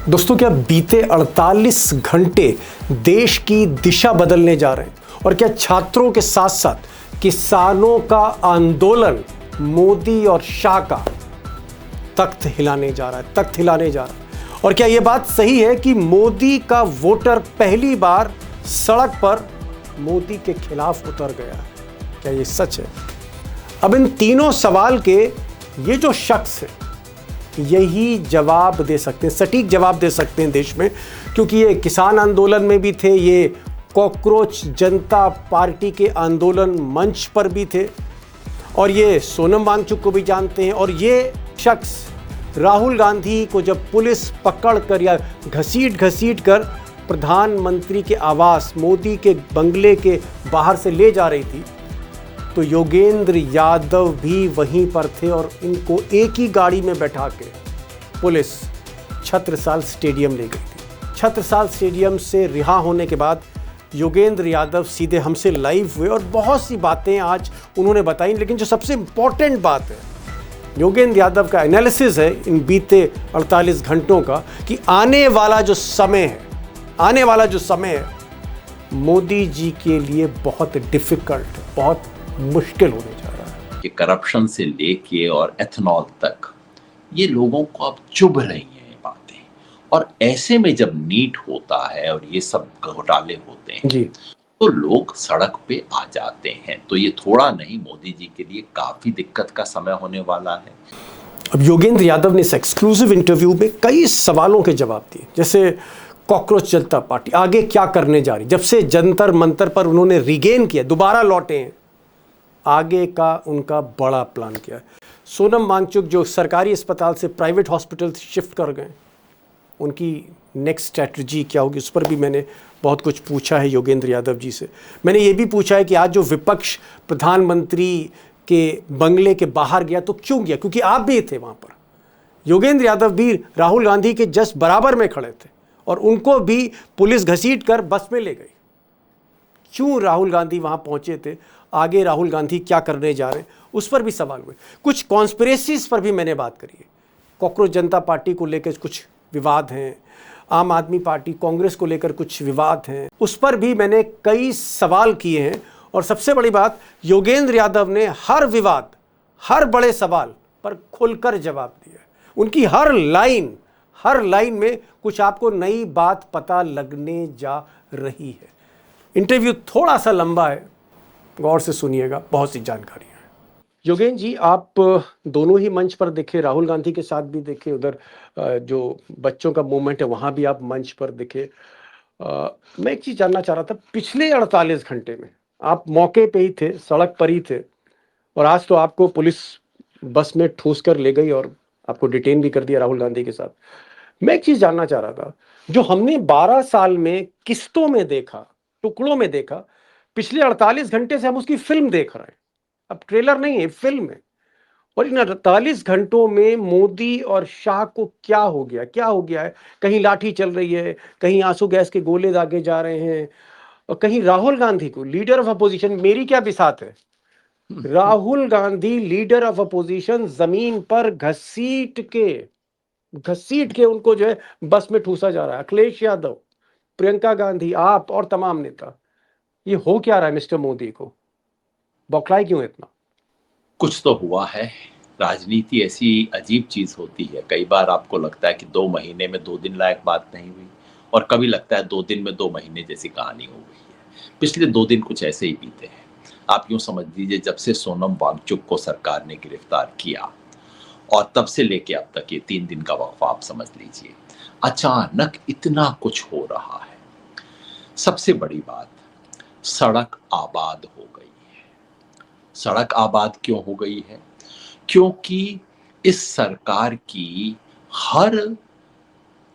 दोस्तों, क्या बीते 48 घंटे देश की दिशा बदलने जा रहे हैं? और क्या छात्रों के साथ साथ किसानों का आंदोलन मोदी और शाह का तख्त हिलाने जा रहा है, तख्त हिलाने जा रहा है? और क्या यह बात सही है कि मोदी का वोटर पहली बार सड़क पर मोदी के खिलाफ उतर गया है? क्या यह सच है? अब इन तीनों सवाल के ये जो शख्स है यही जवाब दे सकते हैं, सटीक जवाब दे सकते हैं देश में, क्योंकि ये किसान आंदोलन में भी थे, ये कॉकरोच जनता पार्टी के आंदोलन मंच पर भी थे, और ये सोनम वांगचुक को भी जानते हैं। और ये शख्स राहुल गांधी को जब पुलिस पकड़ कर या घसीट कर प्रधानमंत्री के आवास मोदी के बंगले के बाहर से ले जा रही थी, तो योगेंद्र यादव भी वहीं पर थे और इनको एक ही गाड़ी में बैठा के पुलिस छत्रसाल स्टेडियम ले गई थी। छत्रसाल स्टेडियम से रिहा होने के बाद योगेंद्र यादव सीधे हमसे लाइव हुए और बहुत सी बातें आज उन्होंने बताई, लेकिन जो सबसे इम्पॉर्टेंट बात है योगेंद्र यादव का एनालिसिस है इन बीते 48 घंटों का कि आने वाला जो समय है मोदी जी के लिए बहुत डिफिकल्ट, बहुत मुश्किल होने जा रहा है। कि करप्शन से लेके और एथनॉल तक ये लोगों को अब चुभ रही हैं ये बातें, और ऐसे में जब नीट होता है और ये सब घोटाले होते हैं जी, तो लोग सड़क पे आ जाते हैं। तो ये थोड़ा नहीं, मोदी जी के लिए काफी दिक्कत का समय होने वाला है। अब योगेंद्र यादव ने इस एक्सक्लूसिव इंटरव्यू में कई सवालों के जवाब दिए, जैसे कॉकरोच जनता पार्टी आगे क्या करने जा रही, जब से जंतर मंतर पर उन्होंने रिगेन किया, दोबारा लौटे हैं, आगे का उनका बड़ा प्लान क्या है। सोनम वांगचुक जो सरकारी अस्पताल से प्राइवेट हॉस्पिटल शिफ्ट कर गए, उनकी नेक्स्ट स्ट्रैटेजी क्या होगी, उस पर भी मैंने बहुत कुछ पूछा है योगेंद्र यादव जी से। मैंने ये भी पूछा है कि आज जो विपक्ष प्रधानमंत्री के बंगले के बाहर गया तो क्यों गया, क्योंकि आप भी थे वहाँ पर। योगेंद्र यादव भी राहुल गांधी के जस्ट बराबर में खड़े थे और उनको भी पुलिस घसीट कर बस में ले गई। क्यों राहुल गांधी वहाँ पहुँचे थे, आगे राहुल गांधी क्या करने जा रहे हैं, उस पर भी सवाल हुए। कुछ कॉन्स्पिरेसीज पर भी मैंने बात करी है। कॉकरोच जनता पार्टी को लेकर कुछ विवाद हैं, आम आदमी पार्टी कांग्रेस को लेकर कुछ विवाद हैं, उस पर भी मैंने कई सवाल किए हैं। और सबसे बड़ी बात, योगेंद्र यादव ने हर विवाद, हर बड़े सवाल पर खुलकर जवाब दिया। उनकी हर लाइन में कुछ आपको नई बात पता लगने जा रही है। इंटरव्यू थोड़ा सा लंबा है, गौर से सुनिएगा, बहुत सी जानकारी है। योगेंद्र जी, आप दोनों ही मंच पर दिखे, राहुल गांधी के साथ भी दिखे, उधर जो बच्चों का मूवमेंट है वहां भी आप मंच पर दिखे। मैं एक चीज जानना चाह रहा था, पिछले 48 घंटे में आप मौके पे ही थे, सड़क पर ही थे, और आज तो आपको पुलिस बस में ठूस कर ले गई और आपको डिटेन भी कर दिया राहुल गांधी के साथ। मैं एक चीज जानना चाह रहा था, जो हमने 12 साल में किस्तों में देखा, टुकड़ों में देखा, पिछले 48 घंटे से हम उसकी फिल्म देख रहे हैं। अब ट्रेलर नहीं है, फिल्म है। और इन 48 घंटों में मोदी और शाह को क्या हो गया है? कहीं लाठी चल रही है, कहीं आंसू गैस के गोले दागे जा रहे हैं, और कहीं राहुल गांधी को, लीडर ऑफ अपोजिशन, मेरी क्या बिसात है, Rahul Gandhi leader of opposition जमीन पर घसीट के उनको जो है बस में ठूसा जा रहा है। अखिलेश यादव, प्रियंका गांधी, आप और तमाम नेता, ये हो क्या रहा है मिस्टर मोदी को? बौखलाए क्यों इतना? कुछ तो हुआ है। राजनीति ऐसी अजीब चीज होती है, कई बार आपको लगता है कि 2 महीने में 2 दिन लायक बात नहीं हुई, और कभी लगता है 2 दिन में 2 महीने जैसी कहानी हो गई है। पिछले 2 दिन कुछ ऐसे ही बीते हैं। आप यूं समझ लीजिए, जब से सोनम वांगचुक को सरकार ने गिरफ्तार किया और तब से लेके अब तक ये 3 दिन का वक्फा आप समझ लीजिए, अचानक इतना कुछ हो रहा है। सबसे बड़ी बात, सड़क आबाद हो गई है। सड़क आबाद क्यों हो गई है? क्योंकि इस सरकार की हर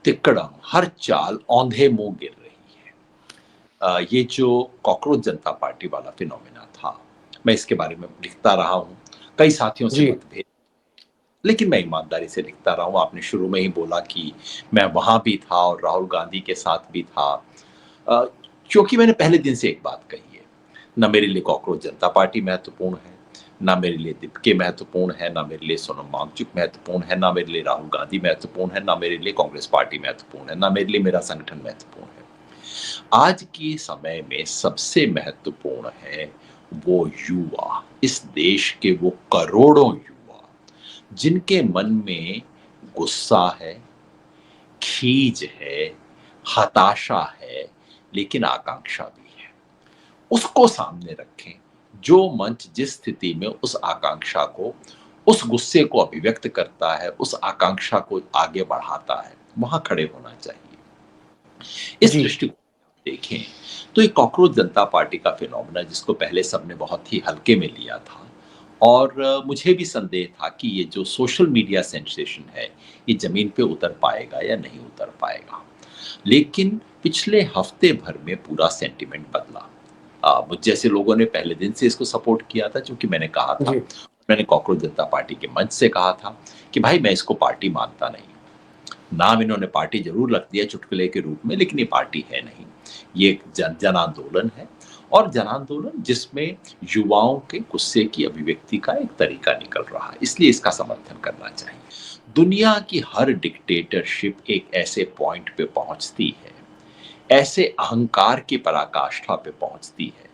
तिकड़म, हर चाल औंधे मुंह गिर रही है। ये जो कॉकरोच जनता पार्टी वाला फिनोमेना था, मैं इसके बारे में लिखता रहा हूं, कई साथियों से मतभेद, लेकिन मैं ईमानदारी से लिखता रहा हूं। आपने शुरू में ही बोला कि मैं वहां भी था और राहुल गांधी के साथ भी था, क्योंकि मैंने पहले दिन से एक बात कही है, न मेरे लिए कॉकरोच जनता पार्टी महत्वपूर्ण है, ना मेरे लिए दीपके महत्वपूर्ण है, ना मेरे लिए सोनम वांगचुक महत्वपूर्ण है, ना मेरे लिए राहुल गांधी महत्वपूर्ण है, ना मेरे लिए कांग्रेस पार्टी महत्वपूर्ण है, ना मेरे लिए मेरा संगठन महत्वपूर्ण है। आज के समय में सबसे महत्वपूर्ण है वो युवा, इस देश के वो करोड़ों युवा जिनके मन में गुस्सा है, खीज है, हताशा है, लेकिन आकांक्षा भी है। उसको सामने रखें। जो मंच जिस स्थिति में उस आकांक्षा को, उस गुस्से को अभिव्यक्त करता है, उस आकांक्षा को आगे बढ़ाता है, वहां खड़े होना चाहिए। इस जी। दृष्टिकोण से देखें तो ये कॉकरोच जनता पार्टी का फिनोमेना, जिसको पहले सबने बहुत ही हल्के में लिया था, और मुझे भी संदेह था कि ये जो सोशल मीडिया सेंसेशन है, ये जमीन पे उतर पाएगा या नहीं उतर पाएगा। लेकिन पिछले हफ्ते भर में पूरा सेंटिमेंट बदला। मुझ जैसे लोगों ने पहले दिन से इसको सपोर्ट किया था, क्योंकि मैंने कहा था, जी। मैंने कॉकरोच जनता पार्टी के मंच से कहा था कि भाई मैं इसको पार्टी मानता नहीं। नाम इन्होंने पार्टी जरूर रख दिया चुटकुले के रूप में, लेकिन ये पार्टी है नहीं। ये एक जन आंदोलन है, और जन आंदोलन जिसमें युवाओं के गुस्से की अभिव्यक्ति का एक तरीका निकल रहा है, इसलिए इसका समर्थन करना चाहिए। दुनिया की हर डिक्टेटरशिप एक ऐसे पॉइंट पे पहुंचती है, ऐसे अहंकार की पराकाष्ठा पे पहुंचती है,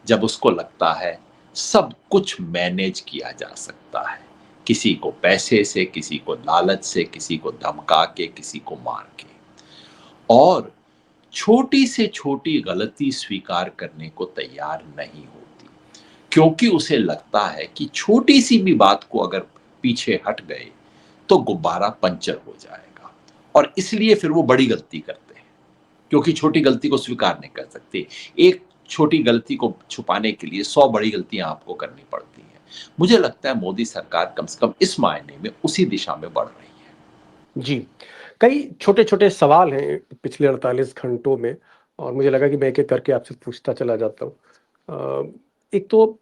जब उसको लगता है सब कुछ मैनेज किया जा सकता है, किसी को पैसे से, किसी को लालच से, किसी को धमका के, किसी को मार के, और छोटी से छोटी गलती स्वीकार करने को तैयार नहीं होती, क्योंकि उसे लगता है कि छोटी सी भी बात को अगर पीछे हट गए तो गुब्बारा पंचर हो जाएगा, और इसलिए फिर वो बड़ी गलती करते हैं, क्योंकि छोटी गलती को स्वीकार नहीं कर सकते। एक छोटी गलती को छुपाने के लिए 100 बड़ी गलतियां आपको करनी पड़ती हैं। मुझे लगता है मोदी सरकार कम से कम इस मायने में उसी दिशा में बढ़ रही है। जी। कई छोटे-छोटे सवाल हैं पिछले 48 घंटों में, और मुझे लगा कि मैं एक-एक करके आपसे पूछता चला जाता हूँ। एक तो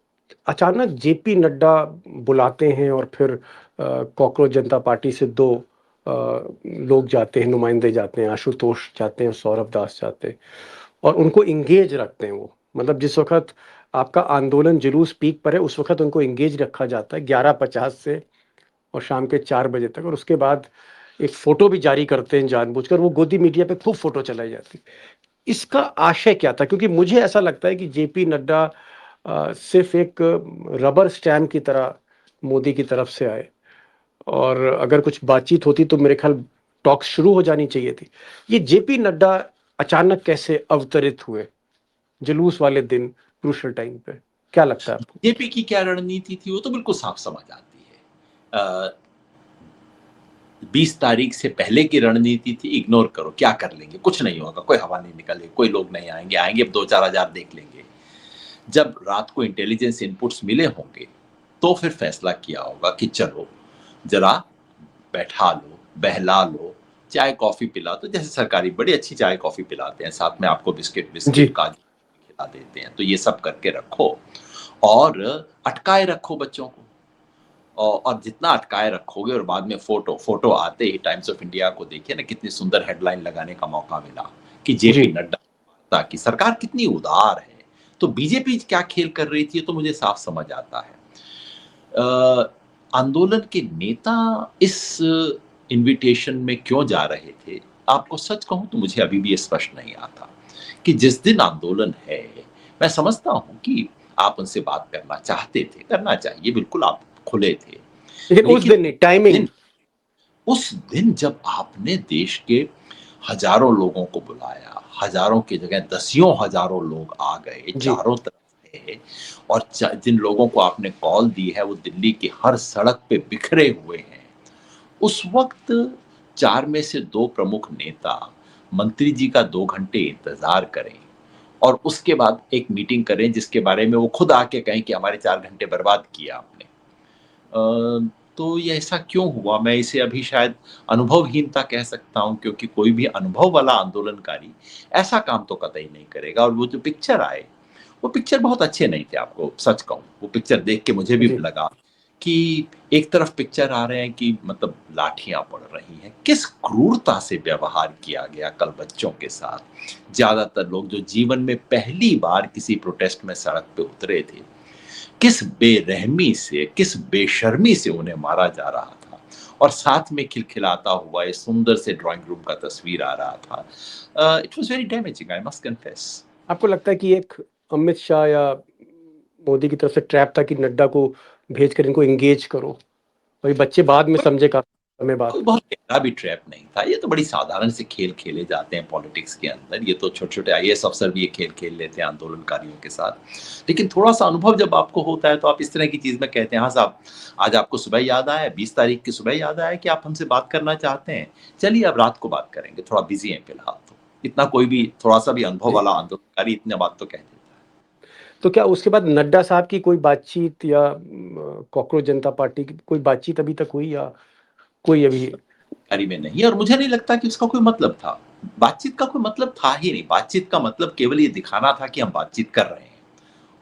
अचानक जेपी नड्डा बुलाते हैं और फिर कॉकरोच जनता पार्टी से 2 लोग जाते हैं, नुमाइंदे जाते हैं, आशुतोष जाते हैं, सौरभ दास जाते हैं और उनको एंगेज रखते हैं वो। मतलब जिस वक़्त आपका आंदोलन जुलूस पीक पर है, उस वक़्त उनको एंगेज रखा जाता है 11:50 से और शाम के 4 बजे तक, और उसके बाद एक फ़ोटो भी जारी करते हैं जानबूझकर, वो गोदी मीडिया पे खूब फ़ोटो चलाई जाती है। इसका आशय क्या था? क्योंकि मुझे ऐसा लगता है कि जेपी नड्डा सिर्फ़ एक रबर स्टैम्प की तरह मोदी की तरफ से आए, और अगर कुछ बातचीत होती तो मेरे ख़्याल टॉक्स शुरू हो जानी चाहिए थी। ये जेपी नड्डा अचानक कैसे अवतरित हुए जुलूस वाले दिन, क्रूशियल टाइम पे? क्या लगता है आपको? बीजेपी की क्या रणनीति थी वो तो बिल्कुल साफ समझ आती है। 20 तारीख से पहले की रणनीति थी इग्नोर करो, क्या कर लेंगे, कुछ नहीं होगा, कोई हवा नहीं निकले, कोई लोग नहीं आएंगे, आएंगे 2-4 हजार देख लेंगे। जब रात को इंटेलिजेंस इनपुट्स मिले होंगे तो फिर फैसला किया होगा कि चलो जरा बैठा लो, बहला लो, चाय कॉफी पिला दो, जैसे सरकारी बड़ी अच्छी चाय कॉफी पिलाते हैं, साथ में आपको बिस्किट जी। बिस्किट काजू खिला देते हैं, तो ये सब करके रखो, और अटकाए रखो बच्चों को। और जितना अटकाए रखोगे, और बाद में फोटो फोटो आते ही टाइम्स ऑफ इंडिया को देखिए ना, कितनी सुंदर हेडलाइन लगाने का मौका मिला कि जेपी जी। नड्डा, ताकि सरकार कितनी उदार है। तो बीजेपी क्या खेल कर रही थी तो मुझे साफ समझ आता है। आंदोलन के नेता इस इनविटेशन में क्यों जा रहे थे, आपको सच कहूं तो मुझे अभी भी स्पष्ट नहीं आता। कि जिस दिन आंदोलन है, मैं समझता हूं कि आप उनसे बात करना चाहते थे, करना चाहिए, बिल्कुल आप खुले थे, लेकिन उस लेकिन दिन नहीं, टाइमिंग। दिन उस दिन जब आपने देश के हजारों लोगों को बुलाया, हजारों की जगह दसियों हजारों लोग आ गए, जी। चारों तरफ थे, और जिन लोगों को आपने कॉल दी है वो दिल्ली की हर सड़क पे बिखरे हुए हैं, उस वक्त 4 में से 2 प्रमुख नेता मंत्री जी का 2 घंटे इंतजार करें, और उसके बाद एक मीटिंग करें जिसके बारे में वो खुद आके कहें कि हमारे 4 घंटे बर्बाद किए आपने। तो ये ऐसा क्यों हुआ? मैं इसे अभी शायद अनुभवहीनता कह सकता हूँ, क्योंकि कोई भी अनुभव वाला आंदोलनकारी ऐसा काम तो कतई नहीं करेगा। और वो जो पिक्चर आए, वो पिक्चर बहुत अच्छे नहीं थे, आपको सच कहूँ। वो पिक्चर देख के मुझे भी जी। लगा कि एक तरफ पिक्चर आ रहे हैं कि मतलब लाठियाँ पड़ रही हैं। किस क्रूरता से व्यवहार किया गया कल बच्चों के साथ। ज़्यादातर लोग जो जीवन में पहली बार किसी प्रोटेस्ट में सड़क पे उतरे थे, किस बेरहमी से, किस बेशर्मी से उन्हें मारा जा रहा था और साथ में खिलखिलाता हुआ एक सुंदर से ड्राइंग रूम का तस्वीर आ रहा था। It was very damaging, I must confess. आपको लगता है कि एक अमित शाह या मोदी की तरफ से ट्रैप था कि नड्डा को भेजकर इनको एंगेज करो? वही बच्चे बाद में समझे काफ़ी समय कोई बाद। बहुत गहरा भी ट्रैप नहीं था। ये तो बड़ी साधारण से खेल खेले जाते हैं पॉलिटिक्स के अंदर। ये तो छोटे-छोटे आईएएस अफ़सर भी ये खेल खेल लेते हैं आंदोलनकारियों के साथ। लेकिन थोड़ा-सा अनुभव जब आपको होता है तो आप इस तरह की चीज़ में कहते हैं, हाँ साहब, आज आपको सुबह याद आया, 20 तारीख की सुबह याद आया कि आप हमसे बात करना चाहते हैं। चलिए अब रात को बात करेंगे, थोड़ा बिज़ी हैं फिलहाल तो। इतना कोई भी थोड़ा-सा भी अनुभव जी। वाला आंदोलनकारी इतनी बात तो कह देता है। तो क्या उसके बाद नड्डा साहब की कोई बातचीत या कॉकरोच जनता पार्टी की कोई बातचीत अभी तक हुई या कोई अभी? जानकारी में नहीं, और मुझे नहीं लगता कि उसका कोई मतलब था। बातचीत का कोई मतलब था ही नहीं। बातचीत का मतलब केवल ये दिखाना था कि हम बातचीत कर रहे हैं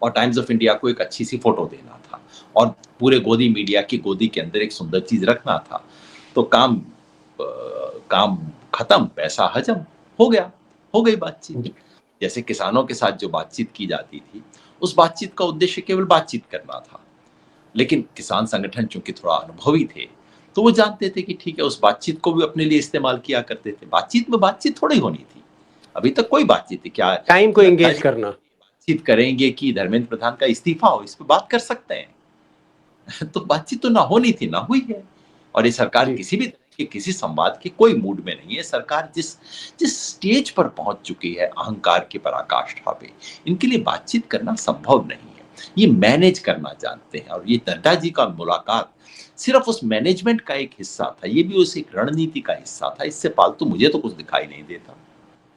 और टाइम्स ऑफ इंडिया को एक अच्छी-सी फ़ोटो देना था और पूरे गोदी मीडिया की गोदी के अंदर एक सुंदर चीज़ रखना था। तो काम खत्म, पैसा हज़म, हो गया, हो गई बातचीत। जी, जैसे किसानों के साथ जो बातचीत की जाती थी, उस बातचीत का उद्देश्य केवल बातचीत करना था। लेकिन किसान संगठन चूँकि थोड़ा अनुभवी थे, तो वो जानते थे कि ठीक है, उस बातचीत को भी अपने लिए इस्तेमाल किया करते थे। बातचीत में बातचीत थोड़ी होनी थी। अभी तक कोई बातचीत नहीं। क्या टाइम को नड्डा एंगेज जी करना। बातचीत करेंगे कि धर्मेंद्र प्रधान का इस्तीफा हो, इस पे बात कर सकते हैं। तो बातचीत तो ना होनी थी, ना हुई है। और ये सरकार जी, किसी भी तरह के किसी संवाद के कोई मूड में नहीं है। सरकार जिस जिस स्टेज पर पहुँच चुकी है अहंकार की पराकाष्ठा पे, इनके लिए बातचीत करना संभव नहीं है। ये मैनेज करना जानते हैं और ये नड्डा जी का मुलाकात सिर्फ़ उस मैनेजमेंट का एक हिस्सा था। ये भी उस एक रणनीति का हिस्सा था। इससे फालतू मुझे तो कुछ दिखाई नहीं देता।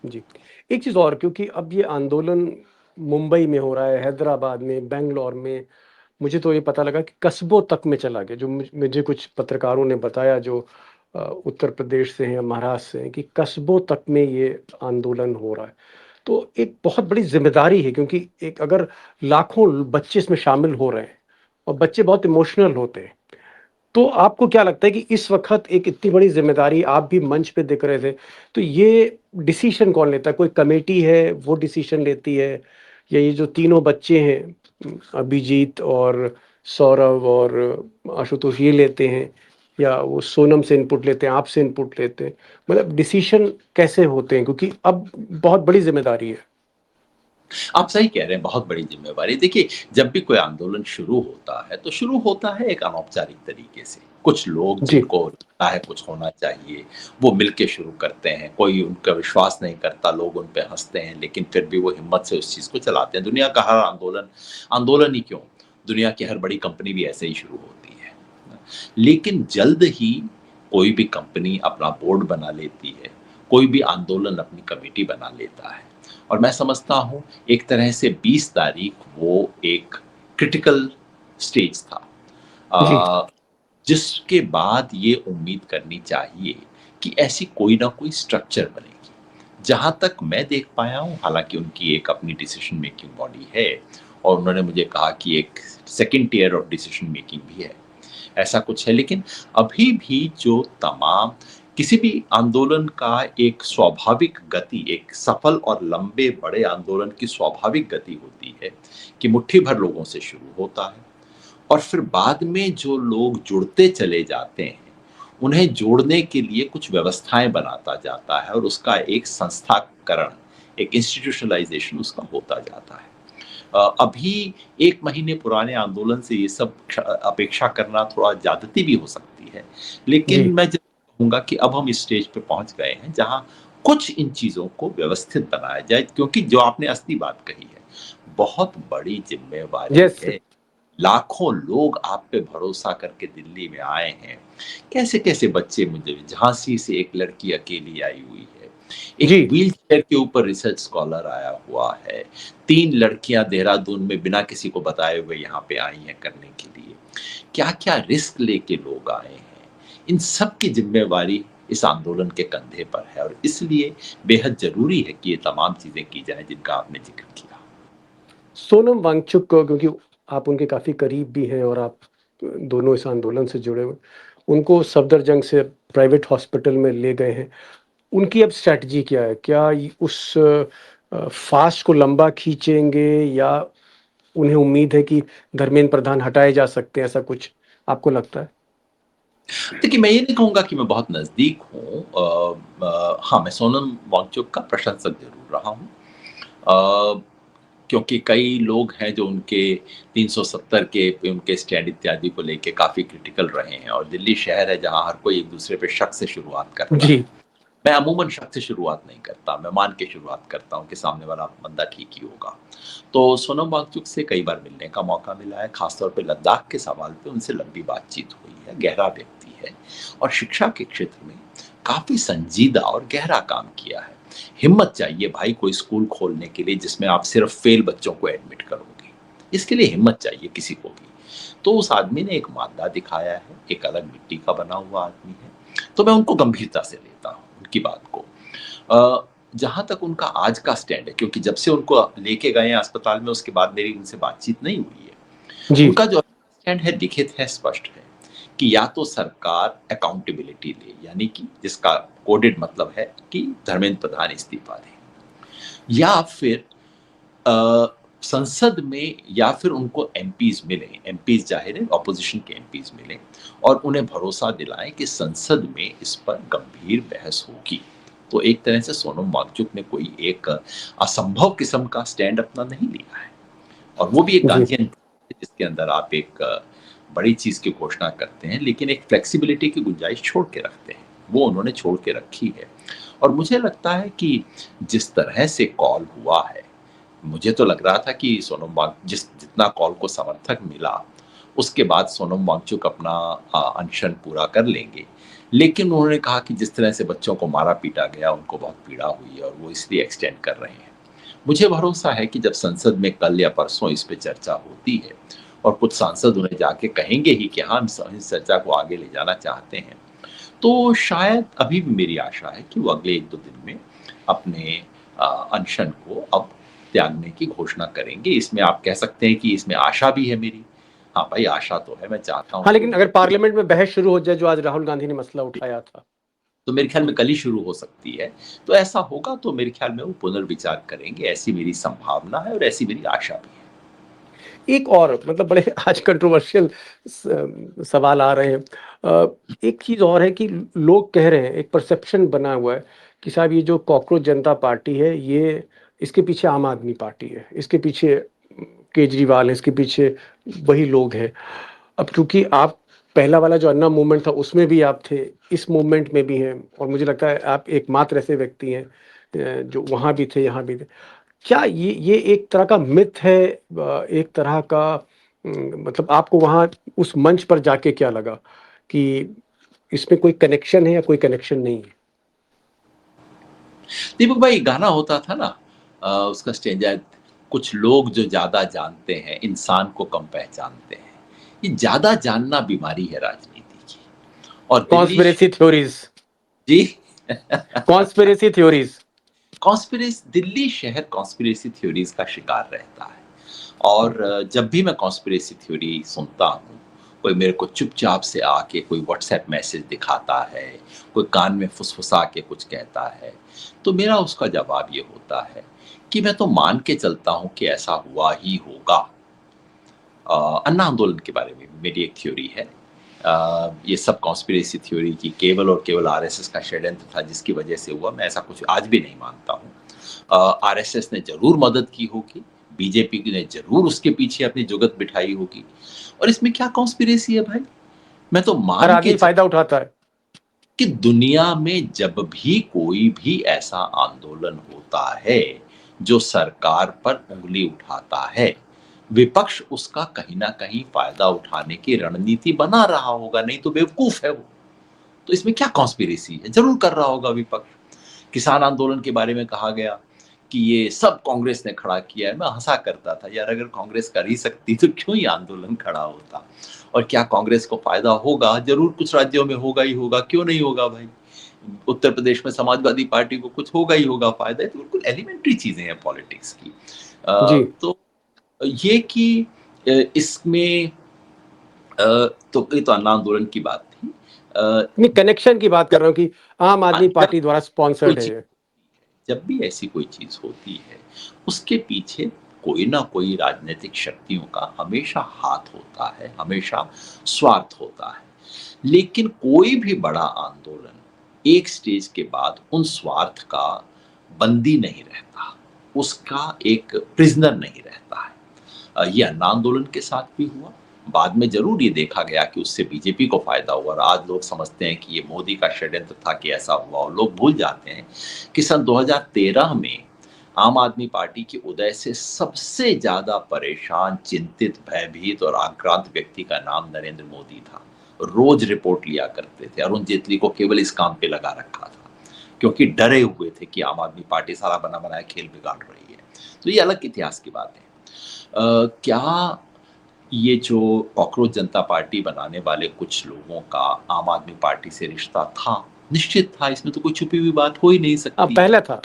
जी। एक चीज़ और, क्योंकि अब ये आंदोलन मुंबई में हो रहा है, हैदराबाद में, बैंगलोर में, मुझे तो ये पता लगा कि कस्बों तक में चला गया। जो मुझे कुछ पत्रकारों ने बताया जो उत्तर प्रदेश से हैं या महाराष्ट्र से हैं, कि कस्बों तक में ये आंदोलन हो रहा है। तो एक बहुत बड़ी ज़िम्मेदारी है, क्योंकि एक अगर लाखों बच्चे इसमें शामिल हो रहे हैं और बच्चे बहुत इमोशनल होते हैं, तो आपको क्या लगता है कि इस वक़्त एक इतनी बड़ी ज़िम्मेदारी, आप भी मंच पे दिख रहे थे, तो ये डिसीज़न कौन लेता है? कोई कमेटी है, वो डिसीज़न लेती है, या ये जो तीनों बच्चे हैं, अभिजीत और सौरभ और आशुतोष, ये लेते हैं, या वो सोनम से इनपुट लेते हैं, आपसे इनपुट लेते हैं? मतलब डिसीज़न कैसे होते हैं? क्योंकि अब बहुत बड़ी ज़िम्मेदारी है। आप सही कह रहे हैं, बहुत बड़ी ज़िम्मेवारी। देखिए, जब भी कोई आंदोलन शुरू होता है, तो शुरू होता है एक अनौपचारिक तरीके से। कुछ लोग जी, जिनको लगता है कुछ होना चाहिए, वो मिल के शुरू करते हैं। कोई उनका विश्वास नहीं करता, लोग उन पे हँसते हैं, लेकिन फिर भी वो हिम्मत से उस चीज़ को चलाते हैं। दुनिया का हर आंदोलन, आंदोलन ही क्यों, दुनिया की हर बड़ी कंपनी भी ऐसे ही शुरू होती है। लेकिन जल्द ही कोई भी कंपनी अपना बोर्ड बना लेती है, कोई भी आंदोलन अपनी कमेटी बना लेता है। और मैं समझता हूँ एक तरह से 20 तारीख वो एक क्रिटिकल स्टेज था, जी, अ, जिसके बाद ये उम्मीद करनी चाहिए कि ऐसी कोई ना कोई स्ट्रक्चर बनेगी। जहाँ तक मैं देख पाया हूँ, हालाँकि उनकी एक अपनी डिसीजन मेकिंग बॉडी है और उन्होंने मुझे कहा कि एक second tier of decision making भी है। ऐसा कुछ है, लेकिन अभी भी जो तमाम किसी भी आंदोलन का एक स्वाभाविक गति, एक सफल और लंबे बड़े आंदोलन की स्वाभाविक गति होती है कि मुट्ठी भर लोगों से शुरू होता है और फिर बाद में जो लोग जुड़ते चले जाते हैं, उन्हें जोड़ने के लिए कुछ व्यवस्थाएं बनाता जाता है और उसका एक संस्थाकरण, एक इंस्टीट्यूशनलाइजेशन उसका होता जाता है। अभी 1 महीने पुराने आंदोलन से ये सब अपेक्षा करना थोड़ा ज़्यादती भी हो सकती है। लेकिन जी। मैं ज़रूर कहूँगा कि अब हम इस स्टेज पे पहुँच गए हैं जहाँ कुछ इन चीज़ों को व्यवस्थित बनाया जाए, क्योंकि जो आपने असली बात कही है, बहुत बड़ी ज़िम्मेवारी यस। है। लाखों लोग आप पे भरोसा करके दिल्ली में आए हैं। कैसे-कैसे बच्चे, मुझे झांसी से एक लड़की अकेली आई हुई है। एक जी। व्हीलचेयर के ऊपर रिसर्च स्कॉलर आया हुआ है। 3 लड़कियाँ देहरादून में बिना किसी को बताए हुए यहाँ पे आई हैं करने के लिए। क्या-क्या रिस्क लेके लोग आए हैं। इन सब की ज़िम्मेवारी इस आंदोलन के कंधे पर है और इसलिए बेहद ज़रूरी है कि ये तमाम चीज़ें की जाएँ जिनका आपने ज़िक्र किया। सोनम वांगचुक को, क्योंकि आप उनके काफ़ी करीब भी हैं और आप दोनों इस आंदोलन से जुड़े हुए हैं, उनको सफदरजंग से प्राइवेट हॉस्पिटल में ले गए हैं। उनकी अब स्ट्रैटेजी क्या है? क्या उस फास्ट को लंबा खींचेंगे, या उन्हें उम्मीद है कि धर्मेंद्र प्रधान हटाए जा सकते हैं, ऐसा कुछ आपको लगता है? देखिए, मैं ये नहीं कहूँगा कि मैं बहुत नज़दीक हूँ। हाँ, मैं सोनम वांगचुक का प्रशंसक ज़रूर रहा हूँ। अ, क्योंकि कई लोग हैं जो उनके 370 के उनके स्टैंड इत्यादि को लेके काफ़ी क्रिटिकल रहे हैं, और दिल्ली शहर है जहाँ हर कोई एक-दूसरे पे शक से शुरुआत करता है। जी, मैं अमूमन शक से शुरुआत नहीं करता, मैं मान के शुरुआत करता हूँ कि सामने वाला बंदा ठीक ही होगा। तो सोनम वांगचुक से कई बार मिलने का मौका मिला है, ख़ासतौर पे लद्दाख के सवाल पे उनसे लंबी बातचीत हुई है, गहरा व्यक्ति है और शिक्षा के क्षेत्र में काफ़ी संजीदा और गहरा काम किया है। हिम्मत चाहिए भाई कोई स्कूल खोलने के लिए जिसमें आप सिर्फ़ फ़ेल बच्चों को एडमिट करोगे, इसके लिए हिम्मत चाहिए किसी को भी। तो उस आदमी ने एक मादा दिखाया है, एक अलग मिट्टी का बना हुआ आदमी है, तो मैं उनको गंभीरता से लेता हूँ, उनकी बात को। जहाँ तक उनका आज का स्टैंड है, क्योंकि जब से उनको लेके गए हैं अस्पताल में उसके बाद मेरी उनसे बातचीत नहीं हुई है। जी, उनका जो स्टैंड है लिखित है, स्पष्ट है कि या तो सरकार अकाउंटेबिलिटी ले, यानी कि जिसका कोडेड मतलब है कि धर्मेंद्र प्रधान इस्तीफा दें, या फिर अ, संसद में या फिर उनको एमपीज़ मिलें, एमपीज़ ज़ाहिर है ऑपोज़िशन के एमपीज़ मिलें और उन्हें भरोसा दिलाएँ कि संसद में इस पर गंभीर बहस होगी। तो एक तरह से सोनम वांगचुक ने कोई एक असंभव किस्म का स्टैंड अपना नहीं लिया है, और वो भी एक जी, गांधीयन जिसके अंदर आप एक बड़ी चीज़ की घोषणा करते हैं, लेकिन एक फ्लेक्सिबिलिटी की गुंजाइश छोड़ के रखते हैं। वो उन्होंने छोड़ के रखी है, और मुझे लगता है कि जिस तरह से कॉल हुआ है, मुझे तो लग रहा था कि सोनम वांग जितना कॉल को समर्थक मिला, उसके बाद सोनम वांगचुक अपना अनशन पूरा कर लेंगे। लेकिन उन्होंने कहा कि जिस तरह से बच्चों को मारा-पीटा गया, उनको बहुत पीड़ा हुई है और वो इसलिए एक्सटेंड कर रहे हैं। मुझे भरोसा है कि जब संसद में कल या परसों इस पे चर्चा होती है और कुछ सांसद उन्हें जाके कहेंगे ही कि हाँ, हम इस चर्चा को आगे ले जाना चाहते हैं, तो शायद अभी भी मेरी आशा है कि वो अगले 1-2 दिन में अपने अनशन को अब त्यागने की घोषणा करेंगे। इसमें आप कह सकते हैं कि इसमें आशा भी है मेरी। हाँ भाई, आशा तो है, मैं चाहता हूँ हाँ, कि लेकिन अगर उनको, पार्लियामेंट में बहस शुरू हो जाए, जो आज राहुल गांधी ने मसला उठाया था। तो मेरे ख्याल में कल ही शुरू हो सकती है। तो ऐसा होगा तो मेरे ख्याल में वो पुनर्विचार करेंगे, ऐसी मेरी संभावना है और ऐसी मेरी आशा भी है। एक और मतलब बड़े आज कंट्रोवर्शियल सवाल आ रहे हैं। एक चीज़ और है कि लोग कह रहे हैं, एक परसेप्शन बना हुआ है कि साहब ये जो कॉकरोच जनता पार्टी है, ये इसके पीछे आम आदमी पार्टी है, इसके पीछे केजरीवाल है, इसके पीछे वही लोग हैं। अब क्योंकि आप पहला वाला जो अन्ना मूवमेंट था उसमें भी आप थे, इस मूवमेंट में भी हैं और मुझे लगता है आप एकमात्र ऐसे व्यक्ति हैं जो वहाँ भी थे, यहाँ भी थे। क्या ये एक तरह का मिथ है, एक तरह का मतलब आपको वहाँ उस मंच पर जाके क्या लगा कि इसमें कोई कनेक्शन है या कोई कनेक्शन नहीं है? दीपक भाई, गाना होता था ना, उसका स्टेंजा, कुछ लोग जो ज़्यादा जानते हैं, इंसान को कम पहचानते हैं। ये ज़्यादा जानना बीमारी है राजनीति की, और दिल्ली श कॉन्स्पिरेसी थ्योरीज़ जी। Conspiracy theories. दिल्ली शहर कॉन्स्पिरेसी थ्योरीज़ का शिकार रहता है। और जब भी मैं कॉन्स्पिरेसी थ्योरी सुनता हूँ, कोई मेरे को चुपचाप से आके कोई व्हाट्सएप मैसेज दिखाता है, कोई कान में फुसफुसा के कुछ कहता है, तो मेरा उसका जवाब ये होता है कि मैं तो मान के चलता हूँ कि ऐसा हुआ ही होगा। अन्ना आंदोलन के बारे में भी मेरी एक थ्योरी है। ये सब कॉन्स्पिरेसी थ्योरी की केवल और केवल आरएसएस का षड्यंत्र था जिसकी वजह से हुआ, मैं ऐसा कुछ आज भी नहीं मानता हूँ। आरएसएस ने ज़रूर मदद की होगी, बीजेपी ने ज़रूर उसके पीछे अपनी जुगत बिठाई होगी, और इसमें क्या कॉन्स्पिरेसी है भाई? मैं तो हर मान के आदमी फ़ायदा उठाता है। कि दुनिया में जब भी कोई भी ऐसा आंदोलन होता है जो सरकार पर उंगली उठाता है, विपक्ष उसका कहीं ना कहीं फायदा उठाने की रणनीति बना रहा होगा, नहीं तो बेवकूफ है वो। तो इसमें क्या कॉन्स्पिरेसी है? जरूर कर रहा होगा विपक्ष। किसान आंदोलन के बारे में कहा गया कि ये सब कांग्रेस ने खड़ा किया है, मैं हंसा करता था, यार अगर कांग्रेस कर ही सकती तो क्यों ये आंदोलन खड़ा होता? और क्या कांग्रेस को फायदा होगा? जरूर कुछ राज्यों में होगा ही होगा, क्यों नहीं होगा भाई? उत्तर प्रदेश में समाजवादी पार्टी को कुछ होगा ही होगा फायदा, ये तो बिल्कुल एलिमेंट्री चीजें हैं पॉलिटिक्स की। जी, तो ये कि इसमें तो ये तो अन्ना आंदोलन की बात थी। नहीं कनेक्शन की बात कर रहा हूँ कि आम आदमी जब पार्टी द्वारा कोई स्पॉन्सर्ड है चीज ये। जब भी ऐसी कोई चीज होती है, उसके पीछे कोई ना कोई राजनीतिक शक्तियों का हमेशा हाथ होता है, हमेशा स्वार्थ होता है। लेकिन कोई भी बड़ा आंदोलन एक स्टेज के बाद उन स्वार्थ का बंदी नहीं रहता, उसका एक प्रिजनर नहीं रहता है। ये अन्ना आंदोलन के साथ भी हुआ। बाद में ज़रूर ये देखा गया कि उससे बीजेपी को फ़ायदा हुआ और आज लोग समझते हैं कि ये मोदी का षड्यंत्र था कि ऐसा हुआ और लोग भूल जाते हैं कि सन 2013 में आम आदमी पार्टी के उदय से सबसे ज़्यादा परेशान, चिंतित, भयभीत और आक्रांत व्यक्ति का नाम नरेंद्र मोदी था। रोज़ रिपोर्ट लिया करते थे। अरुण जेटली को केवल इस काम पे लगा रखा था, क्योंकि डरे हुए थे कि आम आदमी पार्टी सारा बना-बनाया खेल बिगाड़ रही है। तो ये अलग इतिहास की बात है। क्या ये जो कॉकरोच जनता पार्टी बनाने वाले कुछ लोगों का आम आदमी पार्टी से रिश्ता था? निश्चित था, इसमें तो कोई छुपी हुई बात हो ही नहीं सकती। पहले था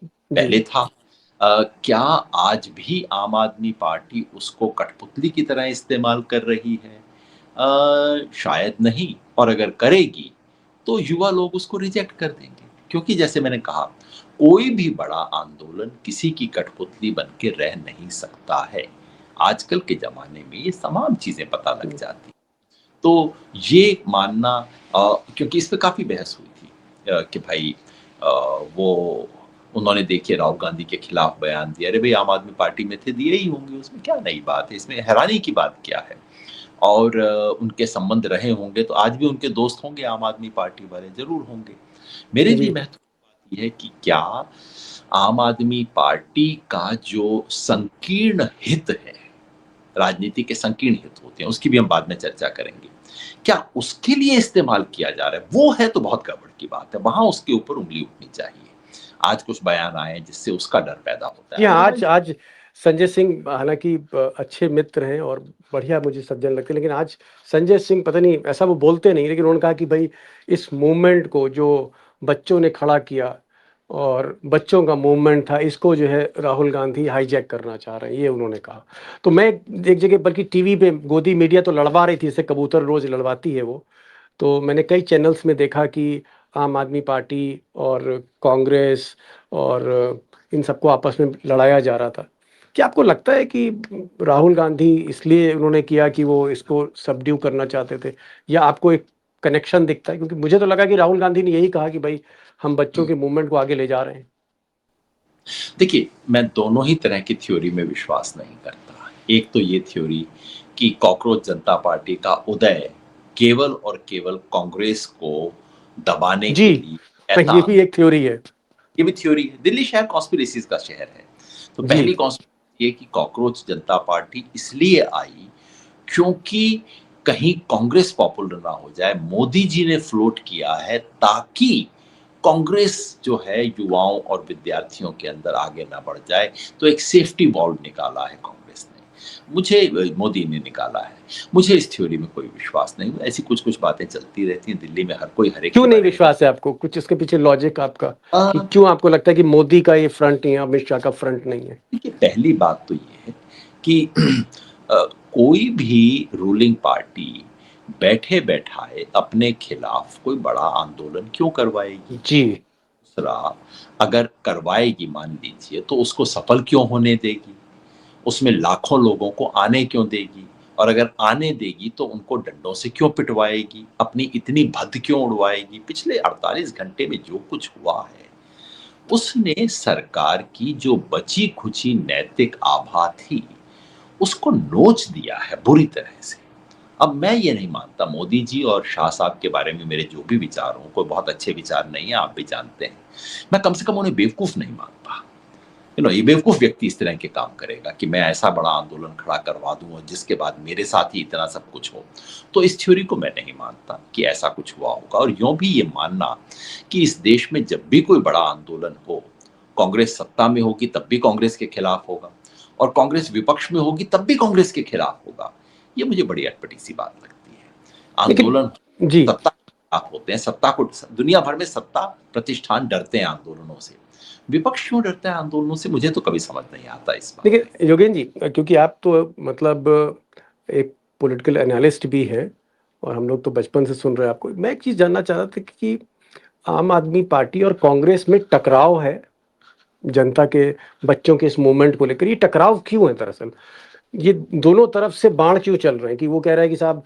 जी। पहले था। क्या आज भी आम आदमी पार्टी उसको कठपुतली की तरह इस्तेमाल कर रही है? शायद नहीं, और अगर करेगी तो युवा लोग उसको रिजेक्ट कर देंगे, क्योंकि जैसे मैंने कहा, कोई भी बड़ा आंदोलन किसी की कठपुतली बन के रह नहीं सकता है। आजकल के ज़माने में ये तमाम चीज़ें पता लग जाती हैं। तो ये मानना, क्योंकि इस पे काफ़ी बहस हुई थी कि भाई अ, वो उन्होंने देखिए राहुल गांधी के खिलाफ बयान दिया। अरे भाई, आम आदमी पार्टी में थे, दिए ही होंगे, उसमें क्या नई बात है, इसमें हैरानी की बात क्या है? और उनके संबंध रहे होंगे तो आज भी उनके दोस्त होंगे आम आदमी पार्टी वाले, ज़रूर होंगे। मेरे लिए जी महत्वपूर्ण बात ये है कि क्या आम आदमी पार्टी का जो संकीर्ण हित है, राजनीति के संकीर्ण हित होते हैं, उसकी भी हम बाद में चर्चा करेंगे। क्या उसके लिए इस्तेमाल किया जा रहा है? वो है तो बहुत गड़बड़ की बात है, वहाँ उसके ऊपर उँगली उठनी चाहिए। आज कुछ बयान आए हैं जिससे उसका डर पैदा होता जी है। हाँ, आज अदरवाइज़ आज संजय सिंह हालाँकि अच्छे मित्र हैं और बढ़िया मुझे सज्जन लगते हैं, लेकिन आज संजय सिंह पता नहीं ऐसा वो बोलते नहीं, लेकिन उन्होंने कहा कि भई इस मूवमेंट को जो बच्चों ने खड़ा किया और बच्चों का मूवमेंट था, इसको जो है राहुल गांधी हाईजैक करना चाह रहे हैं, ये उन्होंने कहा। तो मैं एक जगह बल्कि टीवी पे गोदी मीडिया तो लड़वा रही थी, जैसे कबूतर रोज़ लड़वाती है वो। तो मैंने कई चैनल्स में देखा कि आम आदमी पार्टी और कांग्रेस और इन सबको आपस में लड़ाया जा रहा था। क्या आपको लगता है कि राहुल गांधी इसलिए उन्होंने किया कि वो इसको सबड्यू करना चाहते थे? या आपको एक कनेक्शन दिखता है? क्योंकि मुझे तो लगा कि राहुल गांधी ने यही कहा कि भई हम बच्चों के मूवमेंट को आगे ले जा रहे हैं। देखिए, मैं दोनों ही तरह की थ्योरी में विश्वास नहीं करता। एक तो ये थ्योरी कि कॉकरोच जनता पार्टी का उदय केवल और केवल कांग्रेस को दबाने जी, के लिए ये ऐसा, भी एक थ्योरी है। ये भी थ्योरी है। दिल्ली शहर कॉन्स्पिरेसीज़ का शहर है। तो जी, पहली कॉन्स्पिरेसी ये कि कॉकरोच जनता पार्टी इसलिए आई क्योंकि कहीं कांग्रेस पॉपुलर ना हो जाए। मोदी जी ने फ्लोट किया है ताकि कांग्रेस जो है युवाओं और विद्यार्थियों के अंदर आगे ना बढ़ जाए। तो एक सेफ्टी वॉल्व निकाला है कांग्रेस ने। मोदी ने निकाला है। मुझे इस थ्योरी में कोई विश्वास नहीं है। ऐसी कुछ-कुछ बातें चलती रहती हैं दिल्ली में, हर कोई हर एक क्यों के नहीं बारे में। विश्वास है आपको? कुछ इसके पीछे लॉजिक आपका अ, कि क्यों आपको लगता है कि मोदी का ये फ्रंट नहीं है, अमित शाह का फ्रंट नहीं है? देखिए, पहली बात तो ये है कि कोई भी रूलिंग पार्टी बैठे-बैठाए अपने खिलाफ कोई बड़ा आंदोलन क्यों करवाएगी? जी, दूसरा, अगर करवाएगी मान लीजिए, तो उसको सफल क्यों होने देगी? उसमें लाखों लोगों को आने क्यों देगी? और अगर आने देगी तो उनको डंडों से क्यों पिटवाएगी? अपनी इतनी भद्द क्यों उड़वाएगी? पिछले 48 घंटे में जो कुछ हुआ है, उसने सरकार की जो बची-खुची नैतिक आभा थी, उसको नोच दिया है बुरी तरह से। अब मैं ये नहीं मानता, मोदी जी और शाह साहब के बारे में मेरे जो भी विचार हों, कोई बहुत अच्छे विचार नहीं है, आप भी जानते हैं। मैं कम से कम उन्हें बेवकूफ़ नहीं मानता। ये बेवकूफ़ व्यक्ति इस तरह के काम करेगा कि मैं ऐसा बड़ा आंदोलन खड़ा करवा दूँ और जिसके बाद मेरे साथ ही इतना सब कुछ हो। तो इस थ्योरी को मैं नहीं मानता कि ऐसा कुछ हुआ होगा, और यूँ भी ये मानना कि इस देश में जब भी कोई बड़ा आंदोलन हो, कांग्रेस सत्ता में होगी तब भी कांग्रेस के खिलाफ होगा, और कांग्रेस विपक्ष में होगी तब भी कांग्रेस के खिलाफ होगा। ये मुझे बड़ी अटपटी-सी बात लगती है। लेकिन आंदोलन जी, सत्ता के खिलाफ होते हैं, सत्ता को दुनिया भर में सत्ता प्रतिष्ठान डरते हैं आंदोलनों से। विपक्ष क्यों डरता है आंदोलनों से, मुझे तो कभी समझ नहीं आता इस बात में। लेकिन योगेन जी, क्योंकि आप तो मतलब एक पॉलिटिकल एनालिस्ट भी हैं और हम लोग तो बचपन से सुन रहे हैं आपको। मैं एक चीज़ जानना चाह रहा था कि आम आदमी पार्टी और कांग्रेस में टकराव है जनता के, बच्चों के इस मूवमेंट को लेकर, ये टकराव क्यों है दरअसल? ये दोनों तरफ से बाण क्यों चल रहे हैं कि वो कह रहा है कि साहब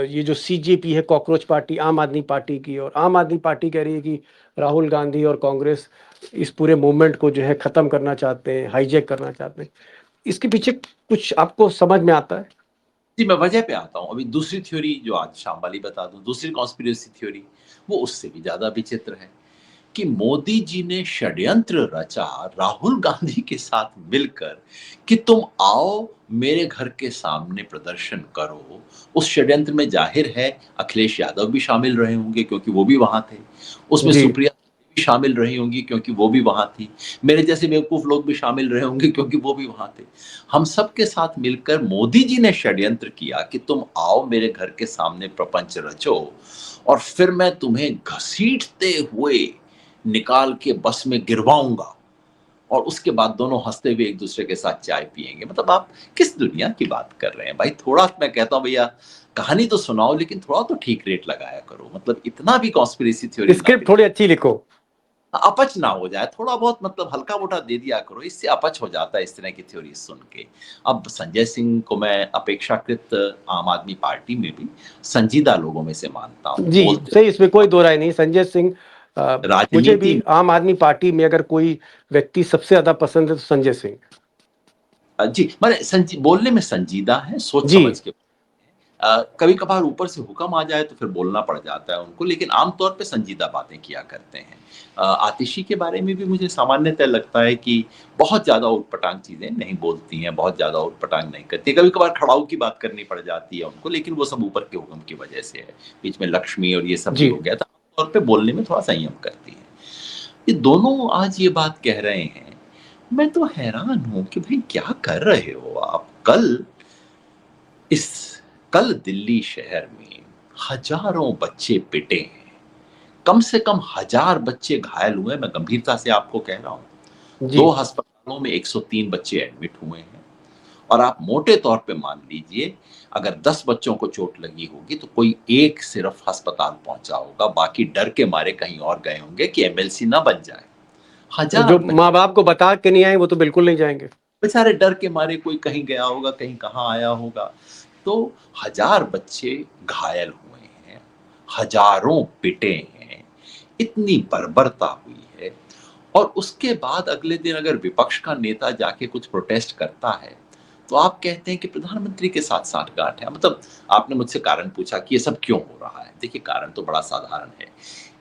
ये जो सीजेपी है, कॉकरोच पार्टी आम आदमी पार्टी की, और आम आदमी पार्टी कह रही है कि राहुल गांधी और कांग्रेस इस पूरे मूवमेंट को जो है खत्म करना चाहते हैं, हाईजैक करना चाहते हैं। इसके पीछे कुछ आपको समझ में आता है? जी, मैं वजह पे आता हूँ। अभी दूसरी थ्योरी जो आज शाम वाली बता दूँ, दूसरी कॉन्स्पिरेसी थ्योरी, वो उससे भी ज़्यादा विचित्र है कि मोदी जी ने षड्यंत्र रचा राहुल गांधी के साथ मिलकर कि तुम आओ मेरे घर के सामने प्रदर्शन करो। उस षड्यंत्र में ज़ाहिर है अखिलेश यादव भी शामिल रहे होंगे क्योंकि वो भी वहाँ थे। उसमें जी। सुप्रिया भी शामिल रही होंगी क्योंकि वो भी वहाँ थी। मेरे जैसे बेवकूफ़ लोग भी शामिल रहे होंगे क्योंकि वो भी वहाँ थे। हम सब के साथ मिलकर मोदी जी ने षड्यंत्र किया कि तुम आओ मेरे घर के सामने प्रपंच रचो और फिर मैं तुम्हें घसीटते हुए निकाल के बस में गिरवाऊंगा और उसके बाद दोनों हंसते हुए एक दूसरे के साथ चाय पिएंगे। मतलब आप किस दुनिया की बात कर रहे हैं भाई? थोड़ा मैं कहता हूँ भैया कहानी तो सुनाओ लेकिन थोड़ा तो ठीक रेट लगाया करो। मतलब इतना भी कॉन्स्पिरेसी थ्योरी ना स्क्रिप्ट थोड़ी अच्छी लिखो। अपच ना हो जाए, थोड़ा बहुत मतलब हल्का मोटा दे दिया करो, इससे अपच हो जाता है इस तरह की थ्योरी सुन के। अब संजय सिंह को मैं अपेक्षाकृत आम आदमी पार्टी में भी संजीदा लोगों में से मानता हूँ, जी, बोलते सही, इसमें कोई दो राय नहीं। संजय सिंह, मुझे भी राजनीति आम आदमी पार्टी में अगर कोई व्यक्ति सबसे ज़्यादा पसंद है तो संजय सिंह। जी, माने बोलने में संजीदा है, सोच जी। समझ के कभी कभार ऊपर से हुक्म आ जाए तो फिर बोलना पड़ जाता है उनको, लेकिन आमतौर पे संजीदा बातें किया करते हैं। आतिशी के बारे में भी मुझे सामान्यतः लगता है कि बहुत ज्यादा उटपटांग चीजें नहीं बोलती हैं, बहुत ज्यादा उटपटांग नहीं करती। कभी कभार खड़ाऊ की बात करनी पड़ जाती है उनको, लेकिन वो सब ऊपर के हुक्म की वजह से है। बीच में लक्ष्मी और ये सब भी जी। हो गया था, आमतौर पे बोलने में थोड़ा संयम करती है। ये दोनों आज ये बात कह रहे हैं, मैं तो हैरान हूं कि भाई क्या कर रहे हो आप? इस कल दिल्ली शहर में हजारों बच्चे पिटे हैं, कम से कम 1000 बच्चे घायल हुए। मैं गंभीरता से आपको कह रहा हूं, जी। 2 अस्पतालों में 103 बच्चे एडमिट हुए हैं और आप मोटे तौर पे मान लीजिए अगर 10 बच्चों को चोट लगी होगी तो कोई एक सिर्फ अस्पताल पहुंचा होगा, बाकी डर के मारे कहीं और गए होंगे कि एमएलसी ना बन जाए। जो 1000 माँ बाप को बता के नहीं आए वो तो बिल्कुल नहीं जाएंगे। बेचारे डर के मारे कोई कहीं गया होगा, कहीं कहाँ आया होगा। तो 1000 बच्चे घायल हुए हैं, हजारों पिटे हैं, इतनी बर्बरता हुई है और उसके बाद अगले दिन अगर विपक्ष का नेता जाके कुछ प्रोटेस्ट करता है तो आप कहते हैं कि प्रधानमंत्री के साथ सांठगांठ है। मतलब आपने मुझसे कारण पूछा कि ये सब क्यों हो रहा है। देखिए कारण तो बड़ा साधारण है।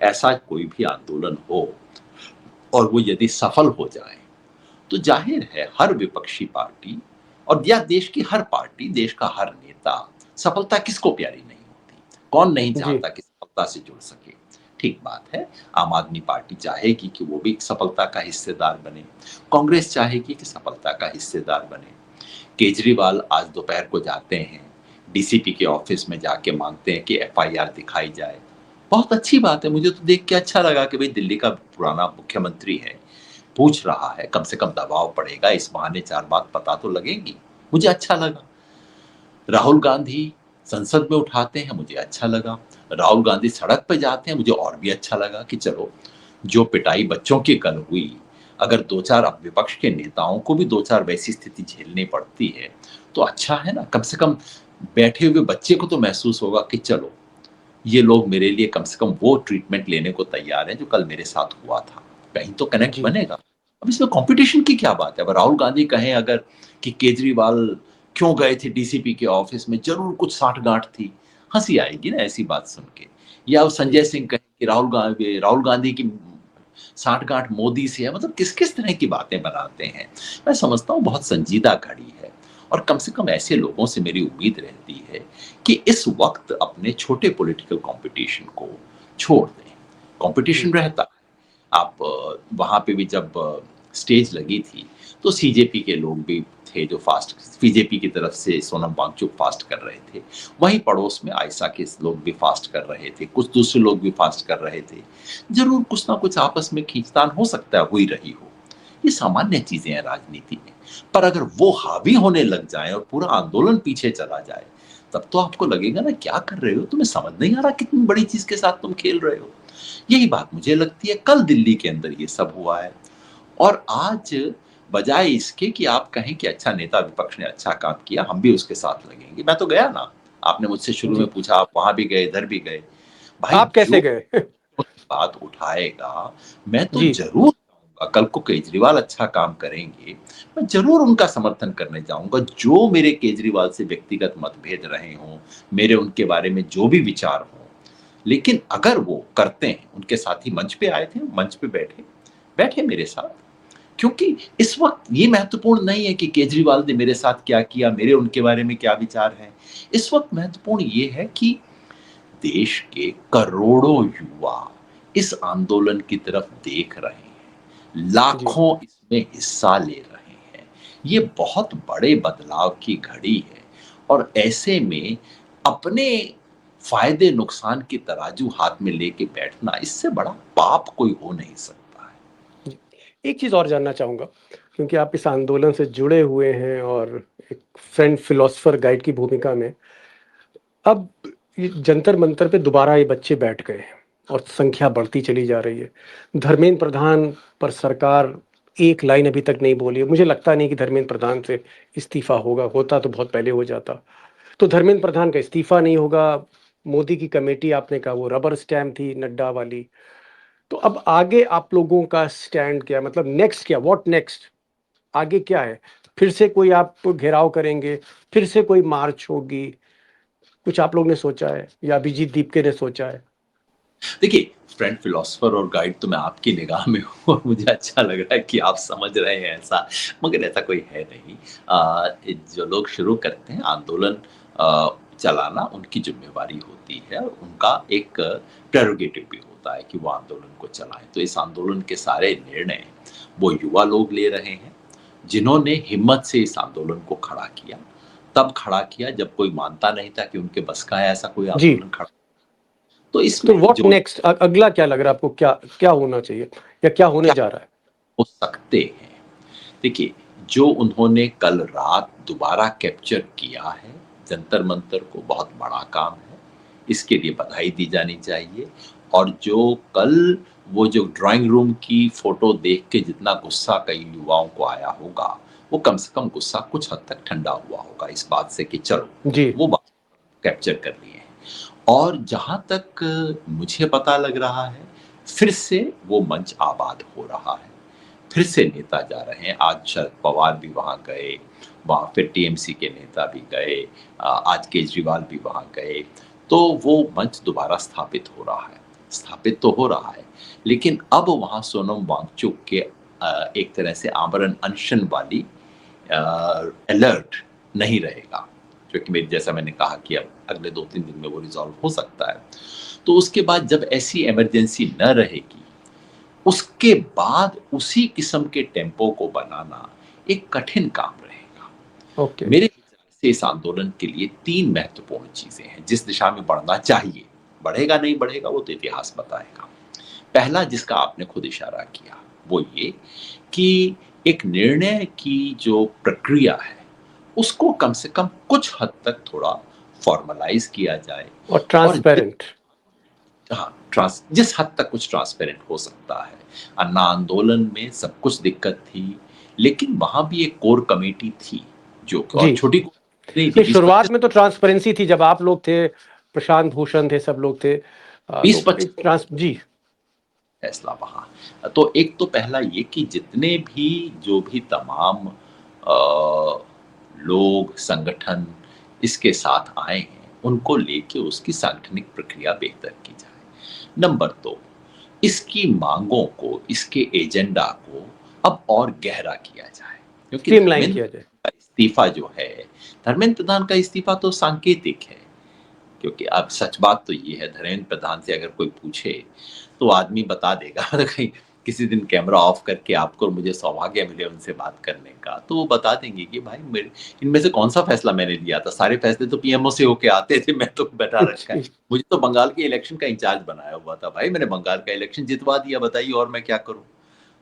ऐसा कोई भी आंदोलन हो और वो यदि सफल हो जाए तो जाहिर है हर विपक्षी पार्टी और या देश की हर पार्टी, देश का हर नेता, सफलता किसको प्यारी नहीं होती? कौन नहीं जी। चाहता कि सफलता से जुड़ सके? ठीक बात है, आम आदमी पार्टी चाहेगी कि वो भी सफलता का हिस्सेदार बने, कांग्रेस चाहेगी कि सफलता का हिस्सेदार बने। केजरीवाल आज दोपहर को जाते हैं, डीसीपी के ऑफिस में जाके मांगते हैं कि एफआईआर दिखाई जाए। बहुत अच्छी बात है, मुझे तो देख के अच्छा लगा कि भाई दिल्ली का पुराना मुख्यमंत्री है, पूछ रहा है, कम से कम दबाव पड़ेगा, इस बहाने 4 बात पता तो लगेगी। मुझे अच्छा लगा। राहुल गांधी संसद में उठाते हैं, मुझे अच्छा लगा। राहुल गांधी सड़क पे जाते हैं, मुझे और भी अच्छा लगा कि चलो जो पिटाई बच्चों की कल हुई, अगर 2-4 अब विपक्ष के नेताओं को भी 2-4 वैसी स्थिति झेलनी पड़ती है, तो अच्छा है ना, कम से कम बैठे हुए बच्चे को तो महसूस होगा कि चलो, ये लोग मेरे लिए कम से कम वो ट्रीटमेंट लेने को तैयार हैं जो कल मेरे साथ हुआ था। कहीं तो कनेक्ट जी। बनेगा। अब इसमें कॉम्पिटिशन की क्या बात है? अब राहुल गांधी कहें अगर कि केजरीवाल क्यों गए थे डीसीपी के ऑफिस में, जरूर कुछ साठगांठ थी, हंसी आएगी ना ऐसी बात सुन के। या जी। संजय सिंह कहें कि राहुल गांधी की साठगांठ मोदी से है। मतलब किस किस तरह की बातें बनाते हैं। मैं समझता हूँ बहुत संजीदा घड़ी है और कम से कम ऐसे लोगों से मेरी उम्मीद रहती है कि इस वक्त अपने छोटे पॉलिटिकल कंपटीशन को छोड़ दें। कंपटीशन जी। रहता है। आप वहाँ पे भी जब स्टेज लगी थी तो सीजेपी के लोग भी थे जो फास्ट, बीजेपी की तरफ से सोनम वांगचुक फास्ट कर रहे थे, वहीं पड़ोस में आयशा के लोग भी फास्ट कर रहे थे, कुछ दूसरे लोग भी फास्ट कर रहे थे। जरूर कुछ ना कुछ आपस में खींचतान हो सकता है, हुई रही हो, ये सामान्य चीजें हैं राजनीति में। पर अगर वो हावी होने लग जाए और पूरा आंदोलन पीछे चला जाए तब तो आपको लगेगा ना क्या कर रहे हो, तुम्हें समझ नहीं आ रहा कितनी बड़ी चीज के साथ तुम खेल रहे हो। यही बात मुझे लगती है कल दिल्ली के अंदर ये सब हुआ है और आज बजाय इसके कि आप कहें कि अच्छा नेता विपक्ष ने अच्छा काम किया, हम भी उसके साथ लगेंगे। मैं तो गया ना, आपने मुझसे शुरू में जी। पूछा, आप वहाँ भी गए, इधर भी गए। भाई आप कैसे जो गए? बात उठाएगा, मैं तो जी। ज़रूर जाऊँगा। कल को केजरीवाल अच्छा काम करेंगे, मैं ज़रूर उनका समर्थन करने जाऊँगा। जो मेरे केजरीवाल से व्यक्तिगत मतभेद रहे हों, मेरे उनके बारे में जो भी विचार हों, लेकिन अगर वो करते हैं, उनके साथी मंच पे आए थे, मंच पे बैठे, बैठे मेरे साथ। क्योंकि इस वक़्त ये महत्वपूर्ण नहीं है कि केजरीवाल ने मेरे साथ क्या किया, मेरे उनके बारे में क्या विचार हैं। इस वक़्त महत्वपूर्ण ये है कि देश के करोड़ों युवा इस आंदोलन की तरफ देख रहे हैं, जी। लाखों इसमें हिस्सा ले रहे हैं। ये बहुत बड़े बदलाव की घड़ी है और ऐसे में अपने फ़ायदे नुकसान की तराजू हाथ में लेके बैठना, इससे बड़ा पाप कोई हो नहीं सकता है। जी। एक चीज़ और जानना चाहूँगा, क्योंकि आप इस आंदोलन से जुड़े हुए हैं और एक फ्रेंड फिलोसोफर गाइड की भूमिका में, अब ये जंतर मंतर पे दोबारा ये बच्चे बैठ गए हैं और संख्या बढ़ती चली जा रही है। धर्मेंद्र प्रधान पर सरकार एक लाइन अभी तक नहीं बोली है। मुझे लगता नहीं कि धर्मेंद्र प्रधान से इस्तीफा होगा, होता तो बहुत पहले हो जाता। तो धर्मेंद्र प्रधान का इस्तीफा नहीं होगा। मोदी की कमेटी आपने कहा वो रबर स्टैम्प थी नड्डा वाली। तो अब आगे आप लोगों का स्टैंड क्या, मतलब नेक्स्ट क्या, व्हाट नेक्स्ट? आगे क्या है? फिर से कोई आप घेराव करेंगे? फिर से कोई मार्च होगी? कुछ आप लोग ने सोचा है या अभिजीत दीपके ने सोचा है? देखिए, फ्रेंड फिलोसोफर और गाइड तो मैं आपकी निगाह में हूँ और मुझे अच्छा लग रहा है कि आप समझ रहे हैं ऐसा, मगर ऐसा कोई है नहीं। जो लोग शुरू करते हैं आंदोलन चलाना उनकी ज़िम्मेवारी होती है और उनका एक प्रेरोगेटिव भी होता है कि वो आंदोलन को चलाएँ। तो इस आंदोलन के सारे निर्णय वो युवा लोग ले रहे हैं, जिन्होंने हिम्मत से इस आंदोलन को खड़ा किया। तब खड़ा किया जब कोई मानता नहीं था कि उनके बस का है ऐसा कोई जी। आंदोलन खड़ा। तो तो इसमें व्हाट जो नेक्स्ट, अगला क्या लग रहा है आपको, क्या क्या होना चाहिए या क्या होने क्या जा रहा है? हो सकते हैं। देखिए, जो उन्होंने कल रात दोबारा कैप्चर किया है, जंतर-मंतर को बहुत बड़ा काम है। इसके लिए बधाई दी जानी चाहिए और जो कल वो जो ड्राइंग रूम की फ़ोटो देख के जितना गुस्सा कई युवाओं को आया होगा, वो कम से कम गुस्सा कुछ हद तक ठंडा हुआ होगा इस बात से कि चलो, जी। वो बात कैप्चर कर लिए हैं। और जहाँ तक मुझे पता लग रहा है, फिर से वो मंच आबाद हो रहा है। फिर से नेता जा रहे हैं। आज शरद पवार भी वहाँ गए, वहाँ फिर टीएमसी के नेता भी गए, आज केजरीवाल भी वहाँ गए। तो वो मंच दोबारा स्थापित हो रहा है। स्थापित तो हो रहा है, लेकिन अब वहाँ सोनम वांगचुक के एक तरह से आमरण अनशन वाली अलर्ट नहीं रहेगा, क्योंकि मेरी जैसा मैंने कहा कि अब अगले 2-3 दिन में वो रिज़ॉल्व हो सकता है। तो उसके बाद जब ऐसी इमरजेंसी न रहेगी, उसके बाद उसी किस्म के टेम्पो को बनाना एक कठिन काम रहेगा। ओके। मेरे विचार से इस आंदोलन के लिए 3 महत्वपूर्ण चीज़ें हैं, जिस दिशा में बढ़ना चाहिए। बढ़ेगा नहीं बढ़ेगा वो तो इतिहास बताएगा। पहला जिसका आपने खुद इशारा किया, वो ये कि एक निर्णय की जो प्रक्रिया है, उसको कम से कम कुछ हद तक थोड़ा फ़ॉर्मलाइज़ किया जाए और और ट्रांसपेरेंट। हाँ, जिस हद तक कुछ ट्रांसपेरेंट हो सकता है। अन्ना आंदोलन में सब कुछ दिक्कत थी, लेकिन वहाँ भी एक कोर कमेटी थी, जो और जी। छोटी नहीं थी नहीं, 20-25 शुरुआत में तो ट्रांसपेरेंसी थी जब आप लोग थे, प्रशांत भूषण थे, सब लोग थे। तो 20-25 एक ट्रांस जी। फैसला वहाँ। तो एक तो पहला ये कि जितने भी जो भी तमाम लोग, संगठन इसके साथ आए हैं, उनको लेके उसकी सांगठनिक प्रक्रिया बेहतर की जाए। नंबर 2, इसकी माँगों को, इसके एजेंडा को अब और गहरा किया जाए। क्योंकि स्ट्रीमलाइन किया जाए। का इस्तीफ़ा जो है, धर्मेंद्र प्रधान का इस्तीफ़ा तो सांकेतिक है। क्योंकि अब सच बात तो ये है, धर्मेंद्र प्रधान से अगर कोई पूछे, तो आदमी बता देगा। मतलब कहीं किसी दिन कैमरा ऑफ करके आपको और मुझे सौभाग्य मिले उनसे बात करने का, तो वो बता देंगे कि भाई मेरे इनमें से कौन-सा फैसला मैंने लिया था? सारे फैसले तो पीएमओ से होके आते थे, मैं तो बैठा रखा है। जी। मुझे तो बंगाल के इलेक्शन का इंचार्ज बनाया हुआ था। भाई मैंने बंगाल का इलेक्शन जितवा दिया, बताइए और मैं क्या करूँ?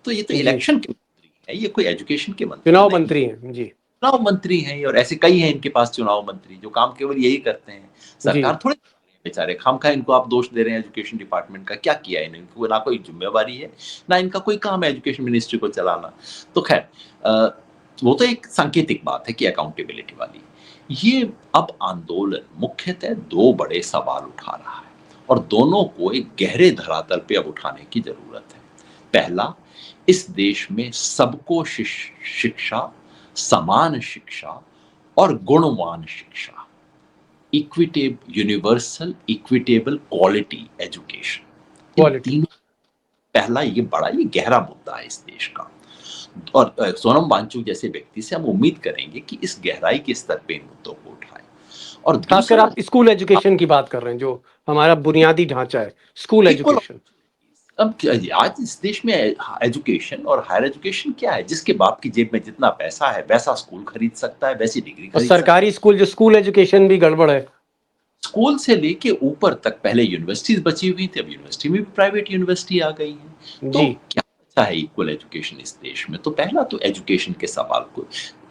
तो ये तो जी। इलेक्शन के मंत्री हैं, ये कोई एजुकेशन के मंत्री चुनाव नहीं। मंत्री हैं। जी। चुनाव मंत्री हैं और ऐसे कई हैं इनके पास चुनाव मंत्री जो काम केवल यही करते हैं। जी। सरकार थोड़ी बेचारे खामखा इनको आप दोष दे रहे हैं एजुकेशन डिपार्टमेंट का, क्या किया है इनको, ना कोई जिम्मेवारी है, ना इनका कोई काम है एजुकेशन मिनिस्ट्री को चलाना। तो खैर वो तो एक सांकेतिक बात है कि अकाउंटेबिलिटी वाली। ये अब आंदोलन मुख्यतः दो बड़े सवाल उठा रहा है और दोनों को एक गहरे धरातल पे अब उठाने की जरूरत है। पहला, इस देश में सबको शिक्षा, समान शिक्षा और गुणवान शिक्षा, universal equitable quality education, in quality. तीनों, पहला ये गहरा मुद्दा है इस देश का। और सोनम वांगचुक जैसे व्यक्ति से हम उम्मीद करेंगे कि इस गहराई के स्तर पे इन मुद्दों को उठाए। और खासकर दूसरा, आप स्कूल एजुकेशन की बात कर रहे हैं, जो हमारा बुनियादी ढांचा है, स्कूल इक्वल, एजुकेशन। अब आज इस देश में एजुकेशन और हायर एजुकेशन क्या है, जिसके बाप की जेब में जितना पैसा है वैसा स्कूल खरीद सकता है, वैसी डिग्री और खरीद सकता है। सरकारी स्कूल, जो स्कूल एजुकेशन भी गड़बड़ है। स्कूल से लेके ऊपर तक पहले यूनिवर्सिटीज बची हुई थी, अब यूनिवर्सिटी में भी प्राइवेट यूनिवर्सिटी आ गई है। तो जी। क्या अच्छा है इक्वल एजुकेशन इस देश में? तो पहला तो एजुकेशन के सवाल को,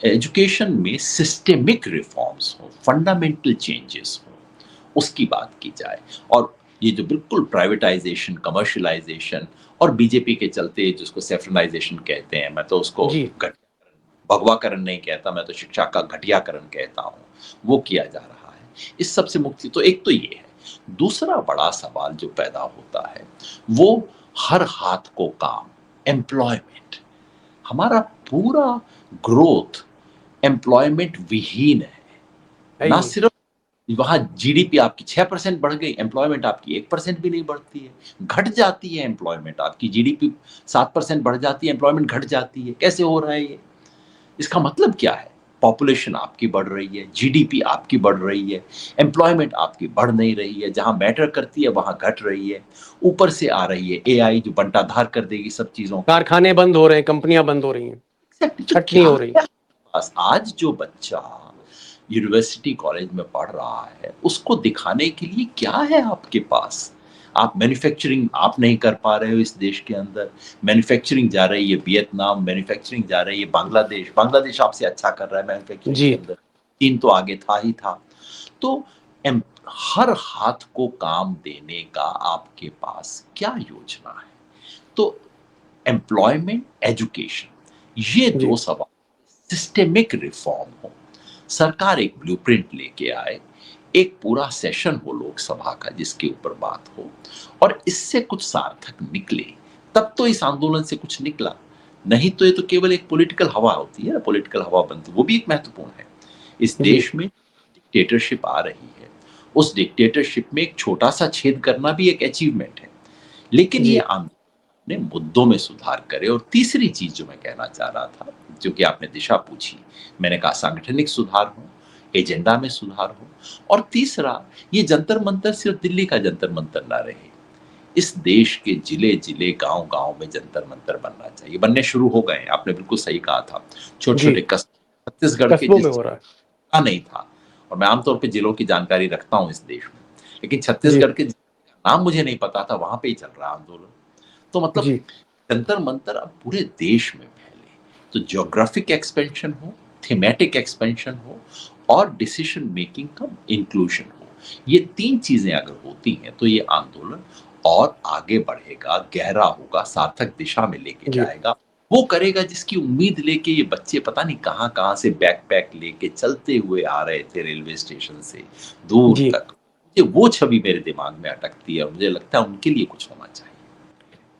एजुकेशन में सिस्टेमिक रिफॉर्म्स हो, फंडामेंटल चेंजेस हो, उसकी बात की जाए। और ये जो बिल्कुल प्राइवेटाइजेशन, कमर्शियलाइजेशन और बीजेपी के चलते जिसको सेफ्रनाइजेशन कहते हैं, मैं तो उसको जी। भगवाकरण नहीं कहता, मैं तो शिक्षा का घटियाकरण कहता हूँ, वो किया जा रहा है। इस सब से मुक्ति तो एक तो ये है। दूसरा बड़ा सवाल जो पैदा होता है वो हर हाथ को काम, एम्प्लॉयमेंट। हमारा पूरा ग्रोथ एम्प्लॉयमेंट विहीन है। है ही ना नहीं। सिर्फ वहां जीडीपी आपकी 6% बढ़ गई, एम्प्लॉयमेंट आपकी 1% भी नहीं बढ़ती है, घट जाती है एम्प्लॉयमेंट आपकी। जीडीपी 7% बढ़ जाती है, एम्प्लॉयमेंट घट जाती है। कैसे हो रहा है ये? इसका मतलब क्या है? पॉपुलेशन आपकी बढ़ रही है, जीडीपी आपकी बढ़ रही है, एम्प्लॉयमेंट आपकी बढ़ नहीं रही है, जहां मैटर करती है वहां घट रही है। ऊपर से आ रही है एआई जो बंटाधार कर देगी सब चीजों का। कारखाने बंद हो रहे हैं, कंपनियां बंद हो रही हैं, तो छटनी क्या हो रही। है पास? आज जो बच्चा यूनिवर्सिटी कॉलेज में पढ़ रहा है उसको दिखाने के लिए क्या है आपके पास? आप मैन्युफैक्चरिंग आप नहीं कर पा रहे हो इस देश के अंदर। मैन्युफैक्चरिंग जा रही है वियतनाम, मैन्युफैक्चरिंग जा रही है बांग्लादेश। बांग्लादेश आपसे अच्छा कर रहा है मैन्युफैक्चरिंग जी। के अंदर, चीन तो आगे था ही था। तो हर हाथ को काम देने का आपके पास क्या योजना है? तो एम्प्लॉयमेंट, एजुकेशन, ये जी। दो सवाल, सिस्टेमिक रिफॉर्म हो, सरकार एक ब्लूप्रिंट लेके आए, एक पूरा सेशन हो लोकसभा का जिसके ऊपर बात हो और इससे कुछ सार्थक निकले, तब तो इस आंदोलन से कुछ निकला। नहीं तो ये तो केवल एक पॉलिटिकल हवा होती है ना, पॉलिटिकल हवा बनती, वो भी एक महत्वपूर्ण है। इस जी। देश में डिक्टेटरशिप आ रही है, उस डिक्टेटरशिप में एक छोटा सा छेद करना भी एक अचीवमेंट है। लेकिन ये जी। आंदोलन ने मुद्दों में सुधार करे। और तीसरी चीज जो मैं कहना चाह रहा था, जो कि आपने दिशा पूछी, मैंने कहा सांगठनिक सुधार हो, एजेंडा में सुधार हो। और तीसरा, ये जंतर मंतर सिर्फ दिल्ली का जंतर मंतर ना रहे, इस देश के जिले जिले, गांव गांव में जंतर मंतर बनना चाहिए। बनने शुरू हो गए, आपने बिल्कुल सही कहा था। छोटे जी। छोटे छत्तीसगढ़ के कस्बों में जिस हो रहा है। का नहीं था, और मैं आमतौर पे जिलों की जानकारी रखता हूं इस देश में, लेकिन जी। छत्तीसगढ़ के नाम मुझे नहीं पता था, वहां पे ही चल रहा आंदोलन। तो मतलब जी। जंतर मंतर अब पूरे देश में फैले, तो ज्योग्राफिक एक्सपेंशन हो, थीमेटिक एक्सपेंशन हो और डिसीजन मेकिंग का इंक्लूजन हो। ये तीन चीजें अगर होती हैं तो ये आंदोलन और आगे बढ़ेगा, गहरा होगा, सार्थक दिशा में लेके जी। जाएगा। वो करेगा जिसकी उम्मीद लेके ये बच्चे पता नहीं कहाँ कहाँ से बैकपैक लेके चलते हुए आ रहे थे रेलवे स्टेशन से दूर जी। तक। ये वो छवि मेरे दिमाग में अटकती है और मुझे लगता है उनके लिए कुछ होना चाहिए।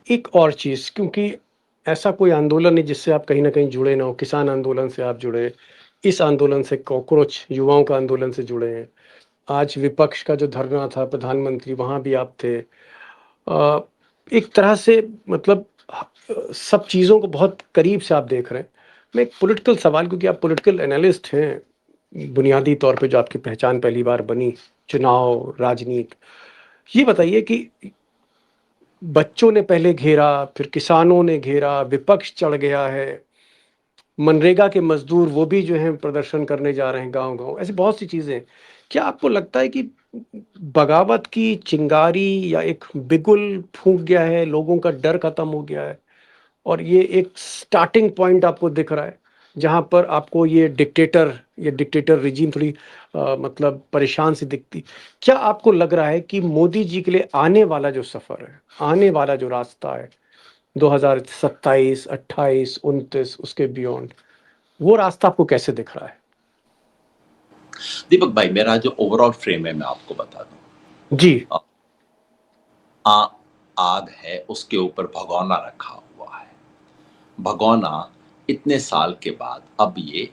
एक और चीज़, क्योंकि ऐसा कोई आंदोलन नहीं जिससे आप कहीं न कहीं जुड़े ना हो। किसान आंदोलन से आप जुड़े, इस आंदोलन से, कॉकरोच युवाओं का आंदोलन से जुड़े हैं। आज विपक्ष का जो धरना था, प्रधानमंत्री वहाँ भी आप थे। एक तरह से मतलब सब चीज़ों को बहुत करीब से आप देख रहे हैं। मैं एक पॉलिटिकल सवाल, क्योंकि आप पॉलिटिकल एनालिस्ट हैं, बुनियादी तौर पे जो आपकी पहचान पहली बार बनी, चुनाव, राजनीति। ये बताइए कि बच्चों ने पहले घेरा, फिर किसानों ने घेरा, विपक्ष चढ़ गया है, मनरेगा के मज़दूर वो भी जो हैं प्रदर्शन करने जा रहे हैं गाँव-गाँव, ऐसी बहुत सी चीज़ें हैं। क्या आपको लगता है कि बगावत की चिंगारी या एक बिगुल फूँक गया है, लोगों का डर खत्म हो गया है और ये एक स्टार्टिंग पॉइंट आपको दिख रहा है? जहाँ पर आपको ये डिक्टेटर रिजीम थोड़ी मतलब परेशान सी दिखती। क्या आपको लग रहा है कि मोदी जी के लिए आने वाला जो सफ़र है, आने वाला जो रास्ता है 2027, 28, 29 उसके बियॉन्ड, वो रास्ता आपको कैसे दिख रहा है? दीपक भाई, मेरा जो ओवरऑल फ्रेम है मैं आपको बता दूं। जी। आ, आग है, उसके ऊपर भगोना रखा हुआ है। भगोना इतने साल के बाद अब ये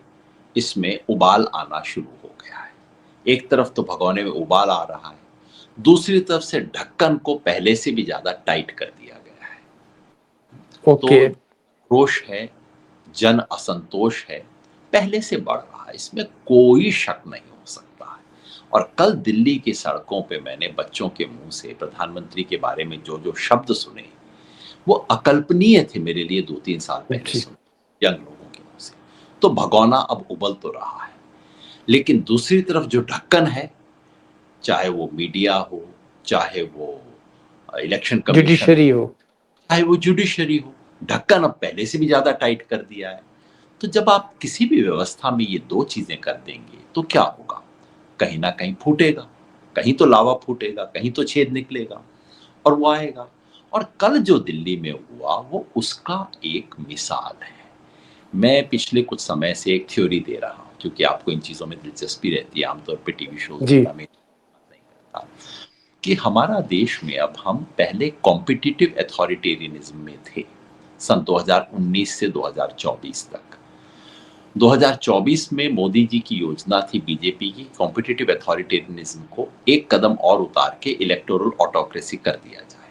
इसमें उबाल आना शुरू हो गया है। एक तरफ तो भगोने में उबाल आ रहा है, दूसरी तरफ से ढक्कन को पहले से भी ज्यादा टाइट कर दिया गया है। तो ओके। रोष है, जन असंतोष है, पहले से बढ़ रहा है, इसमें कोई शक नहीं हो सकता है। और कल दिल्ली की सड़कों पे मैंने बच्चों के मुंह से प्रधानमंत्री के बारे में जो जो शब्द सुने, वो अकल्पनीय थे मेरे लिए 2-3 साल पहले जी। सुने यंग लोगों के मुंह से। तो भगोना अब उबल तो रहा है, लेकिन दूसरी तरफ जो ढक्कन है, चाहे वो मीडिया हो, चाहे वो इलेक्शन कमीशन, जुडिशरी हो। चाहे वो जुडिशरी हो, ढक्कन अब पहले से भी ज्यादा टाइट कर दिया है। तो जब आप किसी भी व्यवस्था में ये दो चीजें कर देंगे तो क्या होगा? कहीं ना कहीं फूटेगा, कहीं तो लावा फूटेगा, कहीं तो छेद निकलेगा और वो आएगा। और कल जो दिल्ली में हुआ वो उसका एक मिसाल है। मैं पिछले कुछ समय से एक थ्योरी दे रहा हूँ, क्योंकि आपको इन चीजों में दिलचस्पी रहती है, आमतौर पे टीवी शोज जी। वगैरह में नहीं करता, कि हमारा देश में अब हम पहले कॉम्पिटिटिव अथॉरिटेरियनिज्म में थे सन 2019 से 2024 तक। 2024 में मोदी जी की योजना थी बीजेपी की, कॉम्पिटिटिव अथॉरिटेरियनिज्म को एक कदम और उतार के इलेक्टोरल ऑटोक्रेसी कर दिया जाए।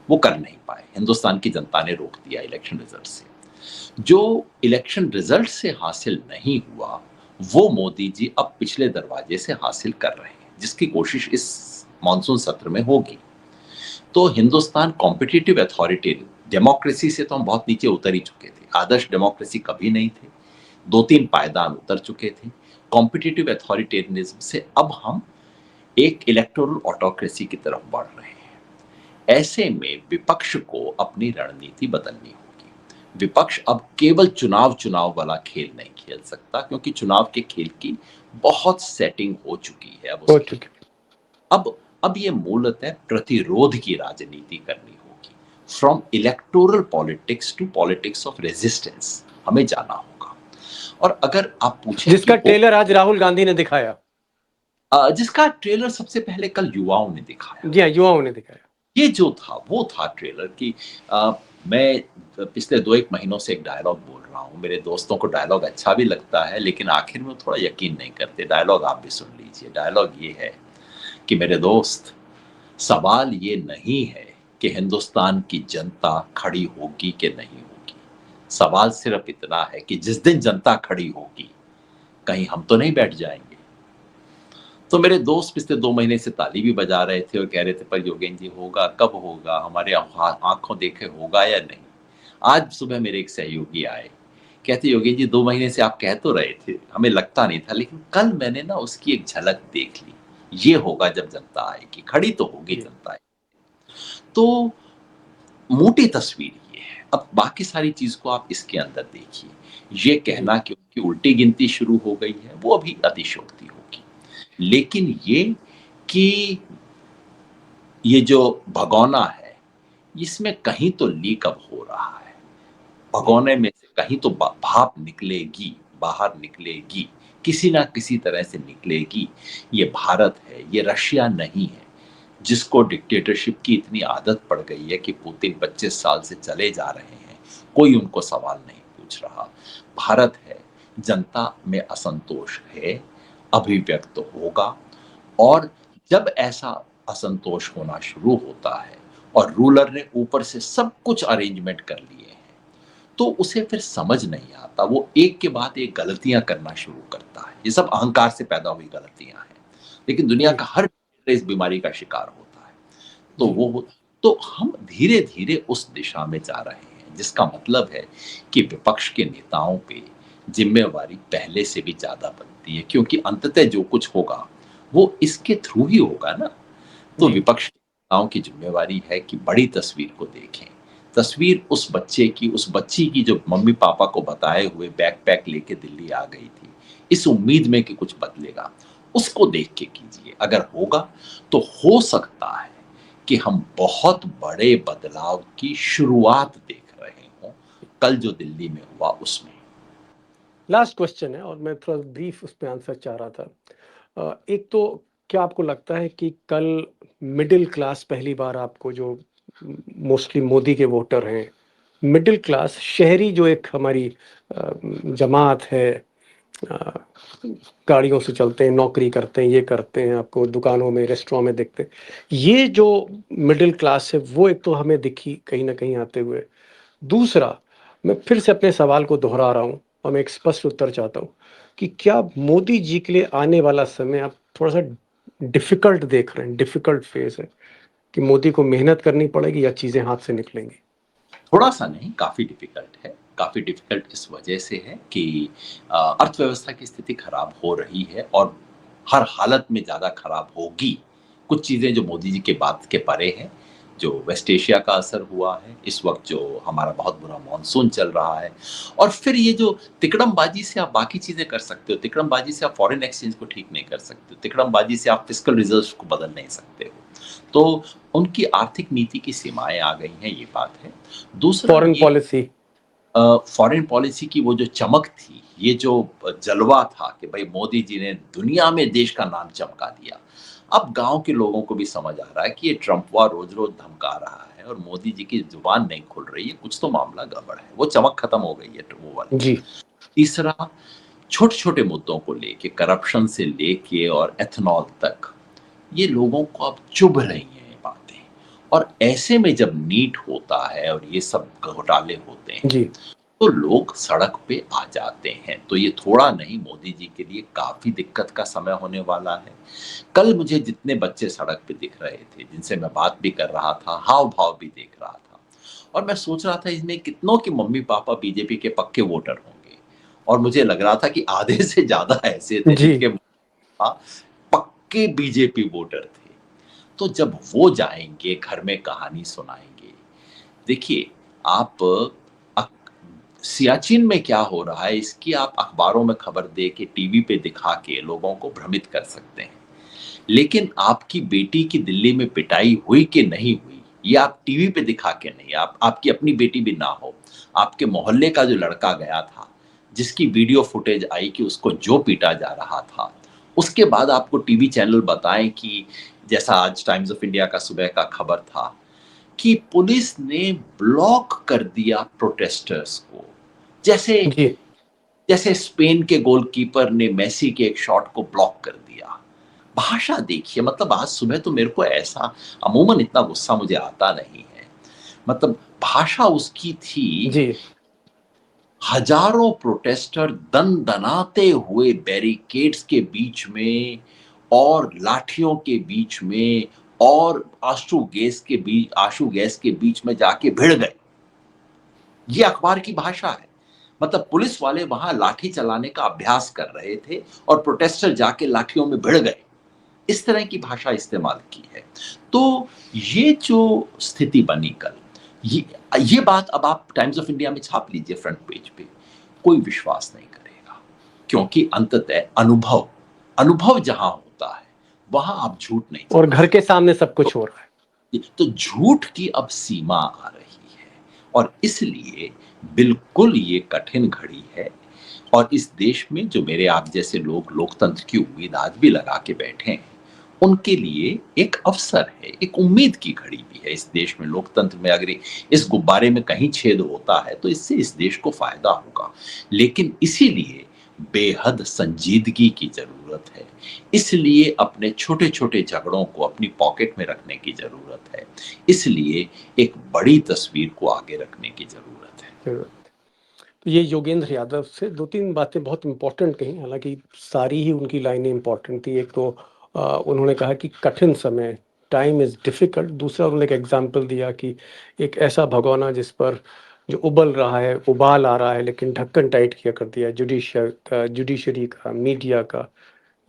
वो कर नहीं पाए, हिंदुस्तान की जनता ने रोक दिया इलेक्शन रिजल्ट से। जो इलेक्शन रिजल्ट से हासिल नहीं हुआ, वो मोदी जी अब पिछले दरवाजे से हासिल कर रहे हैं, जिसकी कोशिश इस मॉनसून सत्र में होगी। तो हिंदुस्तान कॉम्पिटिटिव अथॉरिटेरियन डेमोक्रेसी से तो हम बहुत नीचे उतर ही चुके थे, आदर्श डेमोक्रेसी कभी नहीं थे, 2-3 पायदान उतर चुके थे। कॉम्पिटिटिव अथॉरिटेरियनिज्म से अब हम एक इलेक्टोरल ऑटोक्रेसी की तरफ बढ़ रहे हैं। ऐसे में विपक्ष को अपनी रणनीति बदलनी होगी। विपक्ष अब केवल चुनाव चुनाव वाला खेल नहीं खेल सकता, क्योंकि चुनाव के खेल की बहुत सेटिंग हो चुकी है अब हो उसकी। चुके। अब ये मूलतः प्रतिरोध की राजनीति करनी होगी। From electoral politics to politics of resistance हमें जाना होगा। और अगर आप पूछें कि जिसका वो ट्रेलर आज राहुल गांधी ने दिखाया। जिसका ट्रेलर सबसे पहले कल युवाओं ने दिखाया, जी हाँ, युवाओं ने दिखाया। ये जो था वो था ट्रेलर की। मैं पिछले 2-1 महीनों से एक डायलॉग बोल रहा हूँ। मेरे दोस्तों को डायलॉग अच्छा भी लगता है, लेकिन आखिर में थोड़ा यकीन नहीं करते। डायलॉग आप भी सुन लीजिए। डायलॉग ये है कि मेरे दोस्त, सवाल ये नहीं है कि हिंदुस्तान की जनता खड़ी होगी कि नहीं होगी। सवाल सिर्फ इतना है कि जिस दिन जनता खड़ी होगी, कहीं हम तो नहीं बैठ जाएंगे। तो मेरे दोस्त पिछले 2 महीने से ताली भी बजा रहे थे और कह रहे थे, पर योगेंद्र जी होगा, कब होगा, हमारे आंखों देखे होगा या नहीं। आज सुबह मेरे एक सहयोगी आए, कहते योगेंद्र जी 2 महीने से आप कह तो रहे थे, हमें लगता नहीं था, लेकिन कल मैंने ना उसकी एक झलक देख ली। ये होगा जब जनता आएगी, खड़ी तो होगी जनता। तो मोटी तस्वीर ये है। अब बाकी सारी चीज को आप इसके अंदर देखिए। ये कहना कि उनकी उल्टी गिनती शुरू हो गई है, वो अभी अतिशयोक्ति होगी। लेकिन ये कि ये जो भगोना है, इसमें कहीं तो लीक अब हो रहा है। भगोने में से कहीं तो भाप निकलेगी, बाहर निकलेगी, किसी ना किसी तरह से निकलेगी। ये भारत है, ये रशिया नहीं है, जिसको डिक्टेटरशिप की इतनी आदत पड़ गई है कि पुतिन 25 साल से चले जा रहे हैं, कोई उनको सवाल नहीं पूछ रहा। भारत है, जनता में असंतोष है, अभिव्यक्त होगा। और जब ऐसा असंतोष होना शुरू होता है और रूलर ने ऊपर से सब कुछ अरेंजमेंट कर लिए हैं, तो उसे फिर समझ नहीं आता, वो एक के बाद एक गलतियां करना शुरू करता है। ये सब अहंकार से पैदा हुई गलतियां हैं, लेकिन दुनिया जी। का हर इस बीमारी का शिकार होता है। तो जी। तो हम धीरे धीरे उस दिशा में जा रहे हैं, जिसका मतलब है कि विपक्ष के नेताओं पे जिम्मेवारी पहले से भी ज्यादा बनती है, क्योंकि अंततः जो कुछ होगा वो इसके थ्रू ही होगा ना। तो जी। विपक्ष के नेताओं की जिम्मेवारी है कि बड़ी तस्वीर को देखें, तस्वीर उस बच्चे की, उस बच्ची की जो मम्मी-पापा को बताए हुए बैकपैक लेके दिल्ली आ गई थी, इस उम्मीद में कि कुछ बदलेगा, उसको देख के कीजिए। अगर होगा, तो हो सकता है कि हम बहुत बड़े बदलाव की शुरुआत देख रहे हों, कल जो दिल्ली में हुआ उसमें। लास्ट क्वेश्चन है और मैं थोड़ा ब्रीफ उस पे आंसर चाह रहा था। एक तो क्या आपको लगता है कि कल मिडिल क्लास पहली बार आपको जो मोस्टली मोदी के वोटर हैं, मिडिल क्लास शहरी जो एक हमारी जमात है, अ, गाड़ियों से चलते हैं, नौकरी करते हैं, ये करते हैं, आपको दुकानों में, रेस्टोरेंट में दिखते हैं। ये जो मिडिल क्लास है वो एक तो हमें दिखी कहीं न कहीं आते हुए। दूसरा, मैं फिर से अपने सवाल को दोहरा रहा हूँ और मैं एक स्पष्ट उत्तर चाहता हूँ कि क्या मोदी जी के लिए आने वाला समय आप थोड़ा-सा डिफ़िकल्ट देख रहे हैं, डिफ़िकल्ट फ़ेज़ है कि मोदी को मेहनत करनी पड़ेगी या चीज़ें हाथ से निकलेंगी? थोड़ा-सा नहीं, काफ़ी डिफ़िकल्ट है। काफ़ी डिफ़िकल्ट इस वजह से है कि अर्थव्यवस्था की स्थिति खराब हो रही है और हर हालत में ज़्यादा खराब होगी। कुछ चीज़ें जो मोदी जी के बात के परे हैं, जो वेस्ट एशिया का असर हुआ है, इस वक़्त जो हमारा बहुत बुरा मानसून चल रहा है और फिर ये जो तिकड़मबाज़ी से आप बाकी चीज़ें कर सकते हो, तिकड़मबाज़ी से आप फ़ॉरेन एक्सचेंज को ठीक नहीं कर सकते हो, तिकड़मबाज़ी से आप फ़िस्कल रिज़र्व्स को बदल नहीं सकते हो। तो उनकी आर्थिक नीति की सीमाएँ आ गई हैं, ये बात है। दूसरा फ़ॉरेन ये पॉलिसी। फॉरेन पॉलिसी की वो जो चमक थी, ये जो जलवा था कि भई मोदी जी ने दुनिया में देश का नाम चमका दिया। अब गाँव के लोगों को भी समझ आ रहा है कि ये ट्रम्पवा रोज़-रोज़ धमका रहा है और मोदी जी की ज़ुबान नहीं खुल रही है, कुछ तो मामला गड़बड़ है। वो चमक खत्म हो गई है वो वाली। जी, तीसरा, छोटे-छोटे मुद्दों को लेके, करप्शन से लेके और एथनॉल तक, ये लोगों को अब चुभ रही हैं ये बातें और ऐसे में जब नीट होता है और ये सब घोटाले होते हैं, जी। तो लोग सड़क पे आ जाते हैं। तो ये थोड़ा नहीं, मोदी जी के लिए काफ़ी दिक्कत का समय होने वाला है। कल मुझे जितने बच्चे सड़क पे दिख रहे थे, जिनसे मैं बात भी कर रहा था, हाव-भाव भी देख रहा था और मैं सोच रहा था इसमें कितनों के मम्मी-पापा बीजेपी के पक्के वोटर होंगे और मुझे लग रहा था कि आधे से ज़्यादा ऐसे थे जी, जिनके हाँ, पक्के बीजेपी वोटर थे। तो जब वो जाएँगे, घर में कहानी सुनाएँगे, देखिए आप अक सियाचिन में क्या हो रहा है इसकी आप अखबारों में खबर दे के, टीवी पे दिखा के लोगों को भ्रमित कर सकते हैं। लेकिन आपकी बेटी की दिल्ली में पिटाई हुई कि नहीं हुई, ये आप टीवी पे दिखा के नहीं, आप आपकी अपनी बेटी भी ना हो, आपके मोहल्ले का जो लड़का गया था, जिसकी वीडियो फुटेज आई कि उसको जो पीटा जा रहा था, उसके बाद आपको टीवी चैनल बताएँ कि जैसा आज टाइम्स ऑफ इंडिया का सुबह का खबर था कि पुलिस ने ब्लॉक कर दिया प्रोटेस्टर्स को। जैसे जी। जैसे स्पेन के गोलकीपर ने मेसी के एक शॉट को ब्लॉक कर दिया। भाषा देखिए, मतलब आज सुबह तो मेरे को ऐसा, अमूमन इतना गुस्सा मुझे आता नहीं है। मतलब भाषा उसकी थी, जी, हजारों प्रोटेस्टर दनदनाते हुए बैरिकेड्स के बीच में और लाठियों के बीच में और आंसू गैस के बीच में जाके भिड़ गए। ये अखबार की भाषा है। मतलब पुलिस वाले वहां लाठी चलाने का अभ्यास कर रहे थे और प्रोटेस्टर जाके लाठियों में भिड़ गए। इस तरह की भाषा इस्तेमाल की है। तो ये जो स्थिति बनी कल, ये ये बात अब आप टाइम्स ऑफ इंडिया में छाप लीजिए फ्रंट पेज पे, कोई विश्वास नहीं करेगा। क्योंकि अंततः अनुभव जहां होता है, वहां आप झूठ नहीं और चला घर के सकते। सामने सब तो कुछ हो रहा है। तो झूठ की अब सीमा आ रही है और इसलिए बिल्कुल ये कठिन घड़ी है और इस देश में जो मेरे आप जैसे लोग लोकतंत्र की उम्मीद आज भी लगा के बैठे हैं, उनके लिए एक अवसर है, एक उम्मीद की घड़ी भी है। इस देश में लोकतंत्र में अगर इस गुब्बारे में कहीं छेद होता है, तो इससे इस देश को फ़ायदा होगा। लेकिन इसीलिए बेहद संजीदगी की ज़रूरत है। इसलिए अपने छोटे-छोटे झगड़ों को अपनी पॉकेट में रखने की ज़रूरत है। इसलिए एक बड़ी तस्वीर को आगे रखने की ज़रूरत है। ज़रूरत। तो ये योगेंद्र यादव से 2-3 बातें बहुत इम्पोर्टेंट कहीं, हालाँकि सारी ही उनकी लाइनें इम्पोर्टेंट थी। एक तो उन्होंने कहा कि कठिन समय, टाइम इज़ डिफ़िकल्ट। दूसरा उन्होंने एक एग्ज़ाम्पल दिया कि एक ऐसा भगोना जिस पर जो उबल रहा है, उबाल आ रहा है, लेकिन ढक्कन टाइट किया कर दिया है जुडिशरी का, मीडिया का।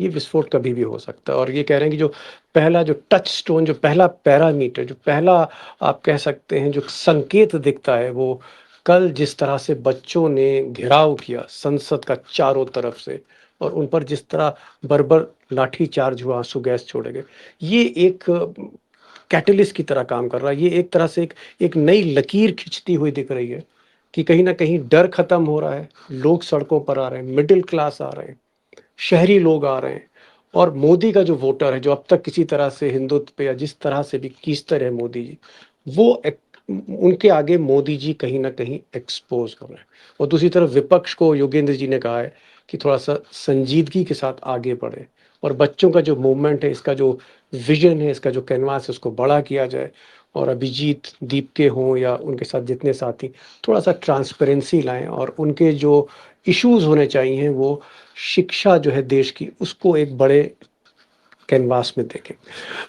ये विस्फोट कभी भी हो सकता है। और ये कह रहे हैं कि जो पहला जो टच स्टोन, जो पहला पैरामीटर, जो पहला आप कह सकते हैं जो संकेत दिखता है, वो कल जिस तरह से बच्चों ने घेराव किया संसद का चारों तरफ से और उन पर जिस तरह बर्बर लाठी चार्ज हुआ, आंसू गैस छोड़े गए, ये एक कैटलिस्ट की तरह काम कर रहा है। ये एक तरह से एक नई लकीर खिंचती हुई दिख रही है कि कहीं न कहीं डर खत्म हो रहा है, लोग सड़कों पर आ रहे हैं, मिडल क्लास आ रहे हैं, शहरी लोग आ रहे हैं और मोदी का जो वोटर है, जो अब तक किसी तरह से हिंदुत्व पे या जिस तरह से भी खींचते रहे मोदी जी, वो उनके आगे मोदी जी कहीं न कहीं एक्सपोज़ हो रहे हैं। और दूसरी तरफ विपक्ष को योगेंद्र जी ने कहा है कि थोड़ा-सा संजीदगी के साथ आगे बढ़ें और बच्चों का जो मूवमेंट है, इसका जो विज़न है, इसका जो कैनवास है, उसको बड़ा किया जाए और अभिजीत दीपके हों या उनके साथ जितने साथी, थोड़ा-सा ट्रांसपेरेंसी लाएँ और उनके जो इश्यूज़ होने चाहिए, वो शिक्षा जो है देश की, उसको एक बड़े कैनवास में देखें।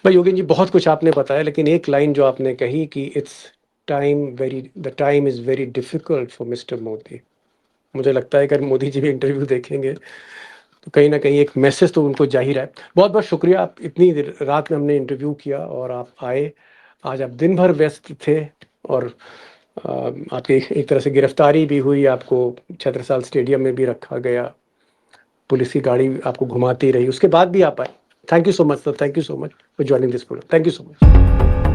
भाई योगेन जी, बहुत कुछ आपने बताया, लेकिन एक लाइन जो आपने कही कि the time is very difficult for mister Modi. मुझे लगता है अगर मोदी जी भी इंटरव्यू देखेंगे, तो कहीं न कहीं एक मैसेज तो उनको जा ही रहा है। बहुत-बहुत शुक्रिया, आप इतनी देर रात में हमने इंटरव्यू किया और आप आए। आज आप दिन भर व्यस्त थे और आपकी एक तरह से गिरफ्तारी भी हुई, आपको छत्रसाल स्टेडियम में भी रखा गया। पुलिस की गाड़ी आपको घुमाती रही, उसके बाद भी आप आए। Thank you so much sir, thank you so much for joining this program. Thank you so much.